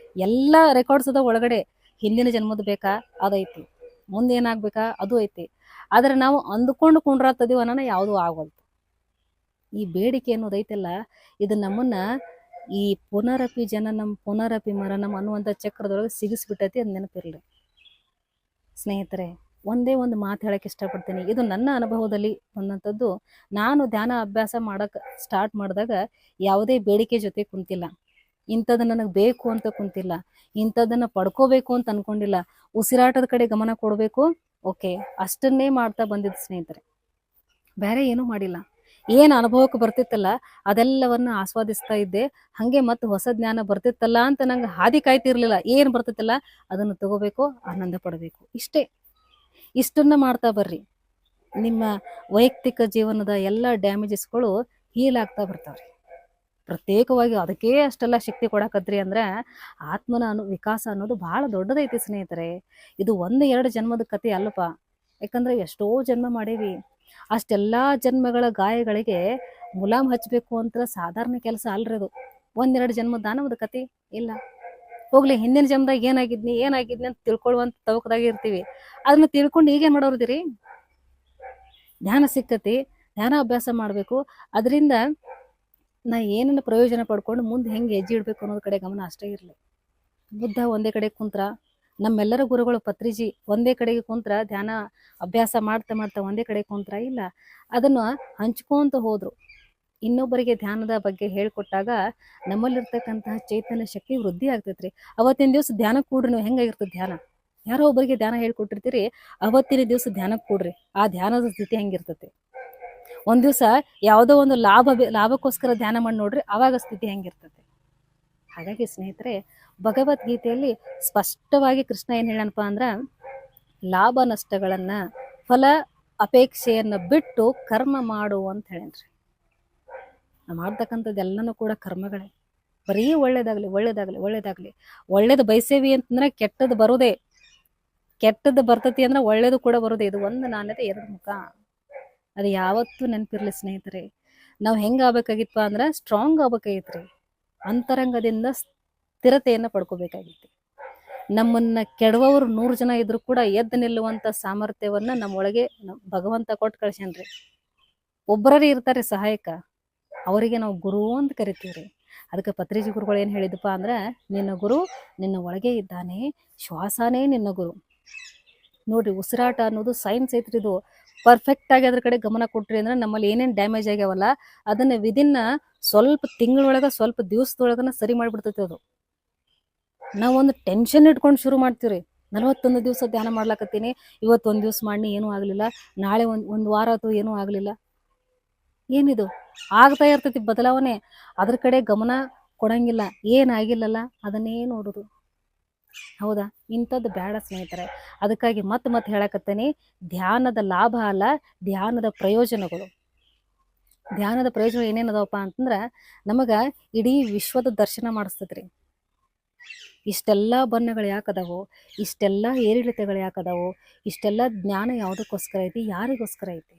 ಎಲ್ಲ ರೆಕಾರ್ಡ್ಸ್ ಅದ ಒಳಗಡೆ. ಹಿಂದಿನ ಜನ್ಮದ ಬೇಕಾ ಅದೈತಿ, ಮುಂದೆ ಏನಾಗ್ಬೇಕಾ ಅದು ಐತಿ. ಆದ್ರೆ ನಾವು ಅಂದ್ಕೊಂಡು ಕುಂಡ್ರಾತದೀವ ಅನ್ನೋಣ ಯಾವುದೂ ಆಗೋಲ್ತು. ಈ ಬೇಡಿಕೆ ಅನ್ನೋದೈತಲ್ಲ, ಇದು ನಮ್ಮನ್ನ ಈ ಪುನರಪಿ ಜನನಂ ಪುನರಪಿ ಮರಣಂ ಅನ್ನುವಂಥ ಚಕ್ರದೊಳಗೆ ಸಿಗಿಸ್ಬಿಟ್ಟೈತಿ. ಅದು ನೆನಪಿರ್ಲಿ ಸ್ನೇಹಿತರೆ. ಒಂದೇ ಒಂದು ಮಾತು ಹೇಳಕ್ಕೆ ಇಷ್ಟಪಡ್ತೀನಿ. ಇದು ನನ್ನ ಅನುಭವದಲ್ಲಿ ಬಂದಂಥದ್ದು. ನಾನು ಧ್ಯಾನ ಅಭ್ಯಾಸ ಮಾಡಕ್ಕೆ ಸ್ಟಾರ್ಟ್ ಮಾಡಿದಾಗ ಯಾವುದೇ ಬೇಡಿಕೆ ಜೊತೆ ಕುಂತಿಲ್ಲ. ಇಂಥದ್ದು ನನಗೆ ಬೇಕು ಅಂತ ಕುಂತಿಲ್ಲ. ಇಂಥದ್ದನ್ನ ಪಡ್ಕೋಬೇಕು ಅಂತ ಅನ್ಕೊಂಡಿಲ್ಲ. ಉಸಿರಾಟದ ಕಡೆ ಗಮನ ಕೊಡಬೇಕು, ಓಕೆ, ಅಷ್ಟನ್ನೇ ಮಾಡ್ತಾ ಬಂದಿದ್ದು ಸ್ನೇಹಿತರೆ. ಬೇರೆ ಏನೂ ಮಾಡಿಲ್ಲ. ಏನು ಅನುಭವಕ್ಕೆ ಬರ್ತಿತ್ತಲ್ಲ ಅದೆಲ್ಲವನ್ನ ಆಸ್ವಾದಿಸ್ತಾ ಇದ್ದೆ. ಹಂಗೆ ಮತ್ತೆ ಹೊಸ ಜ್ಞಾನ ಬರ್ತಿತ್ತಲ್ಲ ಅಂತ ನಂಗೆ ಹಾದಿ ಕಾಯ್ತಿರ್ಲಿಲ್ಲ. ಏನು ಬರ್ತಿತ್ತಲ್ಲ ಅದನ್ನು ತಗೋಬೇಕು, ಆನಂದ ಪಡಬೇಕು. ಇಷ್ಟನ್ನ ಮಾಡ್ತಾ ಬರ್ರಿ. ನಿಮ್ಮ ವೈಯಕ್ತಿಕ ಜೀವನದ ಎಲ್ಲ ಡ್ಯಾಮೇಜಸ್ಗಳು ಹೀಲ್ ಆಗ್ತಾ ಬರ್ತಾವ್ರಿ. ಪ್ರತ್ಯೇಕವಾಗಿ ಅದಕ್ಕೆ ಅಷ್ಟೆಲ್ಲ ಶಕ್ತಿ ಕೊಡಕತ್ರಿ ಅಂದ್ರೆ ಆತ್ಮನ ವಿಕಾಸ ಅನ್ನೋದು ಬಹಳ ದೊಡ್ಡದೈತಿ ಸ್ನೇಹಿತರೆ. ಇದು 1-2 ಜನ್ಮದ ಕತೆ ಅಲ್ಲಪ್ಪ. ಯಾಕಂದ್ರೆ ಎಷ್ಟೋ ಜನ್ಮ ಮಾಡೇವಿ. ಅಷ್ಟೆಲ್ಲಾ ಜನ್ಮಗಳ ಗಾಯಗಳಿಗೆ ಮುಲಾಮ್ ಹಚ್ಬೇಕು ಅಂತ ಸಾಧಾರಣ ಕೆಲಸ ಅಲ್ರಿ ಅದು. 1-2 ಜನ್ಮದ ದಾನವದ ಕತೆ ಇಲ್ಲ. ಹೋಗ್ಲಿ, ಹಿಂದಿನ ಜನ್ಮದಾಗ ಏನಾಗಿದ್ನಿ ಅಂತ ತಿಳ್ಕೊಳ್ಳುವಂತ ತವಕದಾಗ ಇರ್ತೀವಿ. ಅದನ್ನ ತಿಳ್ಕೊಂಡು ಈಗೇನ್ ಮಾಡೋರ್ದಿರಿ? ಧ್ಯಾನ ಸಿಕ್ಕತಿ, ಧ್ಯಾನ ಅಭ್ಯಾಸ ಮಾಡ್ಬೇಕು. ಅದರಿಂದ ನಾ ಏನನ್ನ ಪ್ರಯೋಜನ ಪಡ್ಕೊಂಡು ಮುಂದೆ ಹೆಂಗೆ ಹೆಜ್ಜೆ ಇಡ್ಬೇಕು ಅನ್ನೋದ್ ಕಡೆ ಗಮನ ಅಷ್ಟೇ ಇರ್ಲಿ. ಬುದ್ಧ ಒಂದೇ ಕಡೆ ಕುಂತ್ರ, ನಮ್ಮೆಲ್ಲರ ಗುರುಗಳು ಪತ್ರಿಜಿ ಒಂದೇ ಕಡೆಗೆ ಕುಂತ್ರ, ಧ್ಯಾನ ಅಭ್ಯಾಸ ಮಾಡ್ತಾ ಮಾಡ್ತಾ ಒಂದೇ ಕಡೆ ಕುಂತ್ರ ಇಲ್ಲ. ಅದನ್ನ ಹಂಚ್ಕೊಂತ ಹೋದ್ರು. ಇನ್ನೊಬ್ಬರಿಗೆ ಧ್ಯಾನದ ಬಗ್ಗೆ ಹೇಳ್ಕೊಟ್ಟಾಗ ನಮ್ಮಲ್ಲಿರ್ತಕ್ಕಂತಹ ಚೈತನ್ಯ ಶಕ್ತಿ ವೃದ್ಧಿ ಆಗ್ತೈತ್ರಿ. ಅವತ್ತಿನ ದಿವಸ ಧ್ಯಾನ ಕೂಡ್ರಿ. ನೀವು ಹೆಂಗಾಗಿರ್ತದೆ ಧ್ಯಾನ? ಯಾರೋ ಒಬ್ಬರಿಗೆ ಧ್ಯಾನ ಹೇಳ್ಕೊಟ್ಟಿರ್ತೀರಿ, ಅವತ್ತಿನ ದಿವಸ ಧ್ಯಾನಕ್ಕೆ ಕೂಡ್ರಿ. ಆ ಧ್ಯಾನದ ಸ್ಥಿತಿ ಹೆಂಗಿರ್ತತಿ? ಒಂದ್ ದಿವಸ ಯಾವುದೋ ಒಂದು ಲಾಭಕ್ಕೋಸ್ಕರ ಧ್ಯಾನ ಮಾಡಿ ನೋಡ್ರಿ, ಅವಾಗ ಸ್ಥಿತಿ ಹೆಂಗಿರ್ತತಿ? ಹಾಗಾಗಿ ಸ್ನೇಹಿತರೆ, ಭಗವದ್ಗೀತೆಯಲ್ಲಿ ಸ್ಪಷ್ಟವಾಗಿ ಕೃಷ್ಣ ಏನ್ ಹೇಳನಪ್ಪ ಅಂದ್ರ, ಲಾಭ ನಷ್ಟಗಳನ್ನ, ಫಲ ಅಪೇಕ್ಷೆಯನ್ನ ಬಿಟ್ಟು ಕರ್ಮ ಮಾಡು ಅಂತ ಹೇಳೇನ್ರಿ. ನಾವು ಮಾಡ್ತಕ್ಕಂಥದ್ದೆಲ್ಲನೂ ಕೂಡ ಕರ್ಮಗಳೇ. ಬರೀ ಒಳ್ಳೇದಾಗ್ಲಿ ಒಳ್ಳೇದಾಗ್ಲಿ ಒಳ್ಳೇದಾಗ್ಲಿ. ಒಳ್ಳೇದು ಬಯಸೇವಿ ಅಂತಂದ್ರೆ ಕೆಟ್ಟದ್ದು ಬರುದೇ, ಕೆಟ್ಟದ್ದು ಬರ್ತತಿ ಅಂದ್ರೆ ಒಳ್ಳೇದು ಕೂಡ ಬರುದೇ. ಇದು ಒಂದು ನಾಣ್ಯತೆ 2 ಮುಖ. ಅದು ಯಾವತ್ತೂ ನೆನಪಿರ್ಲಿ ಸ್ನೇಹಿತರೆ. ನಾವು ಹೆಂಗ ಆಗ್ಬೇಕಾಗಿತ್ಪ ಅಂದ್ರ ಸ್ಟ್ರಾಂಗ್ ಆಗ್ಬೇಕಾಗಿತ್ರಿ. ಅಂತರಂಗದಿಂದ ಸ್ಥಿರತೆಯನ್ನ ಪಡ್ಕೋಬೇಕಾಗಿತ್ತು. ನಮ್ಮನ್ನ ಕೆಡವವರು 100 ಜನ ಇದ್ರು ಕೂಡ ಎದ್ದು ನಿಲ್ಲುವಂತ ಸಾಮರ್ಥ್ಯವನ್ನ ನಮ್ಮೊಳಗೆ ಭಗವಂತ ಕೊಟ್ಟು ಕಳ್ಸ್ಯಾನ್ರಿ. ಒಬ್ಬರೇ ಇರ್ತಾರೆ ಸಹಾಯಕ, ಅವರಿಗೆ ನಾವು ಗುರು ಅಂತ ಕರಿತೀವ್ರಿ. ಅದಕ್ಕೆ ಪತ್ರಿಜಿ ಗುರುಗಳು ಏನ್ ಹೇಳಿದಪ್ಪ ಅಂದ್ರ, ನಿನ್ನ ಗುರು ನಿನ್ನ ಒಳಗೆ ಇದ್ದಾನೆ, ಶ್ವಾಸನೇ ನಿನ್ನ ಗುರು. ನೋಡ್ರಿ, ಉಸಿರಾಟ ಅನ್ನೋದು ಸೈನ್ಸ್ ಐತ್ರಿ. ಇದು ಪರ್ಫೆಕ್ಟ್ ಆಗಿ ಅದ್ರ ಕಡೆ ಗಮನ ಕೊಟ್ರಿ ಅಂದ್ರೆ ನಮ್ಮಲ್ಲಿ ಏನೇನ್ ಡ್ಯಾಮೇಜ್ ಆಗ್ಯಾವಲ್ಲ ಅದನ್ನ ವಿದಿನ್ ಸ್ವಲ್ಪ ತಿಂಗಳೊಳಗ, ಸ್ವಲ್ಪ ದಿವಸದೊಳಗನ ಸರಿ ಮಾಡ್ಬಿಡ್ತೈತಿ ಅದು. ನಾವೊಂದು ಟೆನ್ಷನ್ ಇಟ್ಕೊಂಡು ಶುರು ಮಾಡ್ತೀವ್ರಿ. 41 ದಿವಸ ಧ್ಯಾನ ಮಾಡ್ಲಾಕತ್ತೀನಿ, ಇವತ್ತು 1 ದಿವಸ ಮಾಡಿ ಏನೂ ಆಗ್ಲಿಲ್ಲ, ನಾಳೆ ಒಂದ್ ವಾರ ಆಯ್ತು ಏನೂ ಆಗ್ಲಿಲ್ಲ. ಏನಿದು? ಆಗ್ತಾ ಇರ್ತೈತಿ ಬದಲಾವಣೆ. ಅದ್ರ ಕಡೆ ಗಮನ ಕೊಡಂಗಿಲ್ಲ. ಏನಾಗಿಲ್ಲಲ್ಲ ಅದನ್ನೇ ನೋಡುದು. ಹೌದಾ? ಇಂಥದ್ದು ಬೇಡ ಸ್ನೇಹಿತರೆ. ಅದಕ್ಕಾಗಿ ಮತ್ತೆ ಹೇಳಕತ್ತೇನೆ, ಧ್ಯಾನದ ಲಾಭ ಅಲ್ಲ, ಧ್ಯಾನದ ಪ್ರಯೋಜನಗಳು. ಧ್ಯಾನದ ಪ್ರಯೋಜನ ಏನೇನದವಪ್ಪ ಅಂತಂದ್ರ, ನಮಗ ಇಡೀ ವಿಶ್ವದ ದರ್ಶನ ಮಾಡಿಸ್ತೈತ್ರಿ. ಇಷ್ಟೆಲ್ಲ ಬಣ್ಣಗಳು ಯಾಕದಾವು, ಇಷ್ಟೆಲ್ಲ ಏರಿಳಿತಗಳು ಯಾಕದಾವು, ಇಷ್ಟೆಲ್ಲ ಜ್ಞಾನ ಯಾವುದಕ್ಕೋಸ್ಕರ ಐತಿ, ಯಾರಿಗೋಸ್ಕರ ಐತಿ?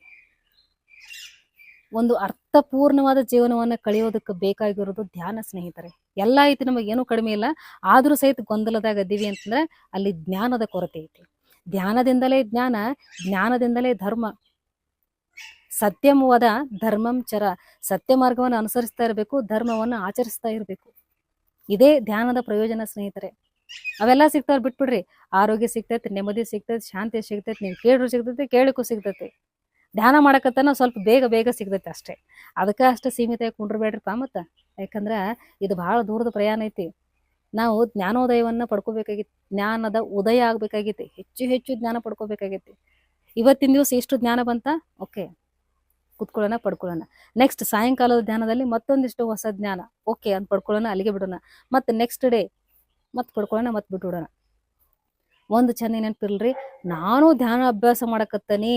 ಒಂದು ಅರ್ಥಪೂರ್ಣವಾದ ಜೀವನವನ್ನ ಕಳೆಯೋದಕ್ಕೆ ಬೇಕಾಗಿರೋದು ಧ್ಯಾನ ಸ್ನೇಹಿತರೆ. ಎಲ್ಲ ಐತಿ, ನಮಗೇನು ಕಡಿಮೆ ಇಲ್ಲ. ಆದ್ರೂ ಸಹಿತ ಗೊಂದಲದಾಗ ಅದೀವಿ ಅಂತಂದ್ರೆ ಅಲ್ಲಿ ಜ್ಞಾನದ ಕೊರತೆ ಐತಿ. ಧ್ಯಾನದಿಂದಲೇ ಜ್ಞಾನ, ಜ್ಞಾನದಿಂದಲೇ ಧರ್ಮ. ಸತ್ಯಂ ವದ ಧರ್ಮಂ ಚರ. ಸತ್ಯ ಮಾರ್ಗವನ್ನು ಅನುಸರಿಸ್ತಾ ಇರಬೇಕು, ಧರ್ಮವನ್ನು ಆಚರಿಸ್ತಾ ಇರಬೇಕು. ಇದೇ ಧ್ಯಾನದ ಪ್ರಯೋಜನ ಸ್ನೇಹಿತರೆ. ಅವೆಲ್ಲ ಸಿಗ್ತಾವ್ರ ಬಿಟ್ಬಿಡ್ರಿ. ಆರೋಗ್ಯ ಸಿಗ್ತೈತಿ, ನೆಮ್ಮದಿ ಸಿಗ್ತೈತಿ, ಶಾಂತಿ ಸಿಗ್ತೈತಿ, ನೀವು ಕೇಳ್ರು ಸಿಗ್ತೈತಿ, ಕೇಳಿಕ್ಕೂ ಸಿಗ್ತೈತಿ. ಧ್ಯಾನ ಮಾಡಕತ್ತನ ಸ್ವಲ್ಪ ಬೇಗ ಬೇಗ ಸಿಗ್ತೈತಿ ಅಷ್ಟೇ. ಅದಕ್ಕೆ ಅಷ್ಟು ಸೀಮಿತ ಕುಂಡ್ರಬೇಡ್ರಿಪ್ಪ. ಮತ್ತು ಯಾಕಂದ್ರೆ ಇದು ಬಹಳ ದೂರದ ಪ್ರಯಾಣ ಐತಿ. ನಾವು ಜ್ಞಾನೋದಯವನ್ನು ಪಡ್ಕೋಬೇಕಾಗಿತ್ತು, ಜ್ಞಾನದ ಉದಯ ಆಗ್ಬೇಕಾಗಿತ್ತು, ಹೆಚ್ಚು ಹೆಚ್ಚು ಜ್ಞಾನ ಪಡ್ಕೋಬೇಕಾಗಿತ್ತು. ಇವತ್ತಿನ ದಿವಸ ಎಷ್ಟು ಜ್ಞಾನ ಬಂತ, ಓಕೆ ಕುತ್ಕೊಳ್ಳೋಣ, ಪಡ್ಕೊಳ್ಳೋಣ. ನೆಕ್ಸ್ಟ್ ಸಾಯಂಕಾಲದ ಧ್ಯಾನದಲ್ಲಿ ಮತ್ತೊಂದಿಷ್ಟು ಹೊಸ ಜ್ಞಾನ, ಓಕೆ ಅಂತ ಪಡ್ಕೊಳ್ಳೋಣ, ಅಲ್ಲಿಗೆ ಬಿಡೋಣ. ಮತ್ತೆ ನೆಕ್ಸ್ಟ್ ಡೇ ಮತ್ತೆ ಪಡ್ಕೊಳ್ಳೋಣ, ಮತ್ತೆ ಬಿಟ್ಬಿಡೋಣ. ಒಂದು ಚೆನ್ನ ನೆನಪಿರ್ಲ್ರಿ, ನಾನು ಧ್ಯಾನ ಅಭ್ಯಾಸ ಮಾಡಕತ್ತನಿ,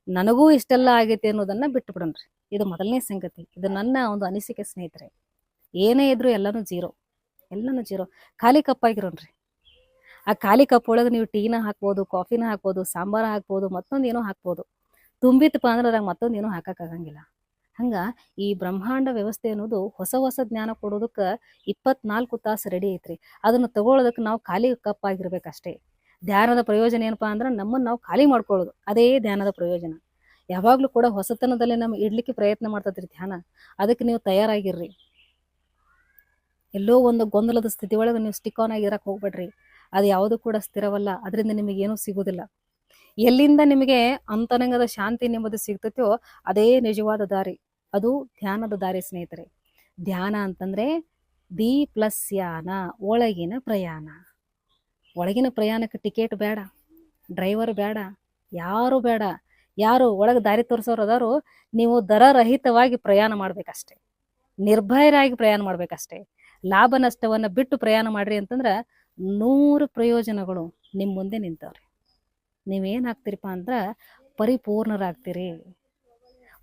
ನನಗೂ ಇಷ್ಟೆಲ್ಲ ಆಗೈತಿ ಅನ್ನೋದನ್ನ ಬಿಟ್ಟು ಬಿಡೋಣ್ರಿ. ಇದು ಮೊದಲನೇ ಸಂಗತಿ. ಇದು ನನ್ನ ಒಂದು ಅನಿಸಿಕೆ ಸ್ನೇಹಿತರೆ. ಏನೇ ಇದ್ರು ಎಲ್ಲಾನು ಜೀರೋ, ಎಲ್ಲಾನು ಜೀರೋ. ಖಾಲಿ ಕಪ್ಪಾಗಿರೋಣ್ರಿ. ಆ ಖಾಲಿ ಕಪ್ ಒಳಗೆ ನೀವು ಟೀನ ಹಾಕ್ಬೋದು, ಕಾಫಿನ ಹಾಕ್ಬೋದು, ಸಾಂಬಾರ ಹಾಕ್ಬೋದು, ಮತ್ತೊಂದು ಏನೋ ಹಾಕ್ಬೋದು. ತುಂಬಿತಪ್ಪ ಅಂದ್ರೆ ಅದ್ರಾಗ ಮತ್ತೊಂದು ಏನೋ ಹಾಕಕ್ಕಾಗಂಗಿಲ್ಲ. ಹಂಗ ಈ ಬ್ರಹ್ಮಾಂಡ ವ್ಯವಸ್ಥೆ ಅನ್ನೋದು ಹೊಸ ಹೊಸ ಜ್ಞಾನ ಕೊಡೋದಕ್ಕೆ 24 ತಾಸು ರೆಡಿ ಐತ್ರಿ. ಅದನ್ನು ತಗೊಳ್ಳೋದಕ್ಕೆ ನಾವು ಖಾಲಿ ಕಪ್ ಆಗಿರ್ಬೇಕಷ್ಟೇ. ಧ್ಯಾನದ ಪ್ರಯೋಜನ ಏನಪ್ಪಾ ಅಂದ್ರೆ ನಮ್ಮನ್ನು ನಾವು ಖಾಲಿ ಮಾಡ್ಕೊಳ್ಳೋದು, ಅದೇ ಧ್ಯಾನದ ಪ್ರಯೋಜನ. ಯಾವಾಗ್ಲೂ ಕೂಡ ಹೊಸತನದಲ್ಲಿ ನಮ್ಮ ಇಡ್ಲಿಕ್ಕೆ ಪ್ರಯತ್ನ ಮಾಡ್ತದ್ರಿ ಧ್ಯಾನ. ಅದಕ್ಕೆ ನೀವು ತಯಾರಾಗಿರ್ರಿ. ಎಲ್ಲೋ ಒಂದು ಗೊಂದಲದ ಸ್ಥಿತಿ ಒಳಗೆ ನೀವು ಸ್ಟಿಕ್ ಆನ್ ಆಗಿರಕ್ಕೆ ಹೋಗ್ಬೇಡ್ರಿ. ಅದು ಯಾವುದು ಕೂಡ ಸ್ಥಿರವಲ್ಲ, ಅದರಿಂದ ನಿಮಗೇನೂ ಸಿಗೋದಿಲ್ಲ. ಎಲ್ಲಿಂದ ನಿಮಗೆ ಅಂತರಂಗದ ಶಾಂತಿ ನೆಮ್ಮದಿ ಸಿಗ್ತೈತೋ ಅದೇ ನಿಜವಾದ ದಾರಿ, ಅದು ಧ್ಯಾನದ ದಾರಿ ಸ್ನೇಹಿತರೆ. ಧ್ಯಾನ ಅಂತಂದ್ರೆ ದಿ ಪ್ಲಸ್ ಯಾನ, ಒಳಗಿನ ಪ್ರಯಾಣ. ಒಳಗಿನ ಪ್ರಯಾಣಕ್ಕೆ ಟಿಕೆಟ್ ಬೇಡ, ಡ್ರೈವರ್ ಬೇಡ, ಯಾರು ಬೇಡ. ಯಾರು ಒಳಗೆ ದಾರಿ ತೋರಿಸೋರು ಅದಾರು, ನೀವು ದರರಹಿತವಾಗಿ ಪ್ರಯಾಣ ಮಾಡ್ಬೇಕಷ್ಟೆ, ನಿರ್ಭಯರಾಗಿ ಪ್ರಯಾಣ ಮಾಡ್ಬೇಕಷ್ಟೆ. ಲಾಭ ನಷ್ಟವನ್ನು ಬಿಟ್ಟು ಪ್ರಯಾಣ ಮಾಡ್ರಿ ಅಂತಂದ್ರೆ 100 ಪ್ರಯೋಜನಗಳು ನಿಮ್ಮ ಮುಂದೆ ನಿಂತವ್ರಿ. ನೀವೇನಾಗ್ತೀರಿಪ್ಪ ಅಂದ್ರೆ ಪರಿಪೂರ್ಣರಾಗ್ತೀರಿ.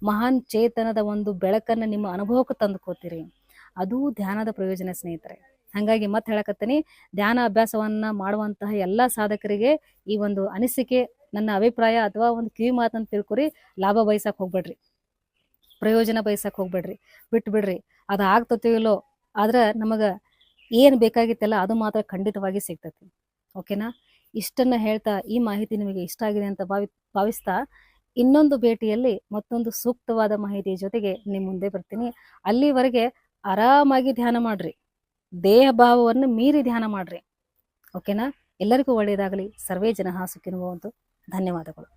ಮಹಾನ್ ಚೇತನದ ಒಂದು ಬೆಳಕನ್ನು ನಿಮ್ಮ ಅನುಭವಕ್ಕೆ ತಂದುಕೋತೀರಿ. ಅದು ಧ್ಯಾನದ ಪ್ರಯೋಜನ ಸ್ನೇಹಿತರೆ. ಹಾಗಾಗಿ ಮತ್ತೆ ಹೇಳಕತ್ತೀನಿ, ಧ್ಯಾನ ಅಭ್ಯಾಸವನ್ನ ಮಾಡುವಂತಹ ಎಲ್ಲ ಸಾಧಕರಿಗೆ ಈ ಒಂದು ಅನಿಸಿಕೆ, ನನ್ನ ಅಭಿಪ್ರಾಯ ಅಥವಾ ಒಂದು ಕಿವಿ ಮಾತನ್ನು ತಿಳ್ಕೊರಿ. ಲಾಭ ಬಯಸಕ್ಕೆ ಹೋಗ್ಬೇಡ್ರಿ, ಪ್ರಯೋಜನ ಬಯಸಕ್ಕೆ ಹೋಗ್ಬೇಡ್ರಿ, ಬಿಟ್ಟು ಬಿಡ್ರಿ. ಅದು ಆಗ್ತತೋ ಇಲ್ಲೋ, ಆದ್ರೆ ನಮಗೆ ಏನು ಬೇಕಾಗಿತ್ತಲ್ಲ ಅದು ಮಾತ್ರ ಖಂಡಿತವಾಗಿ ಸಿಗ್ತೈತಿ. ಓಕೆನಾ? ಇಷ್ಟನ್ನ ಹೇಳ್ತಾ ಈ ಮಾಹಿತಿ ನಿಮಗೆ ಇಷ್ಟ ಆಗಿದೆ ಅಂತ ಭಾವಿಸ್ತಾ ಇನ್ನೊಂದು ಭೇಟಿಯಲ್ಲಿ ಮತ್ತೊಂದು ಸೂಕ್ತವಾದ ಮಾಹಿತಿಯ ಜೊತೆಗೆ ನಿಮ್ಮ ಮುಂದೆ ಬರ್ತೀನಿ. ಅಲ್ಲಿವರೆಗೆ ಆರಾಮಾಗಿ ಧ್ಯಾನ ಮಾಡ್ರಿ, ದೇಹ ಭಾವವನ್ನು ಮೀರಿ ಧ್ಯಾನ ಮಾಡ್ರಿ. ಓಕೆನಾ? ಎಲ್ಲರಿಗೂ ಒಳ್ಳೆಯದಾಗಲಿ. ಸರ್ವೇ ಜನಃ ಸುಖಿನೋ ಭವಂತು. ಧನ್ಯವಾದಗಳು.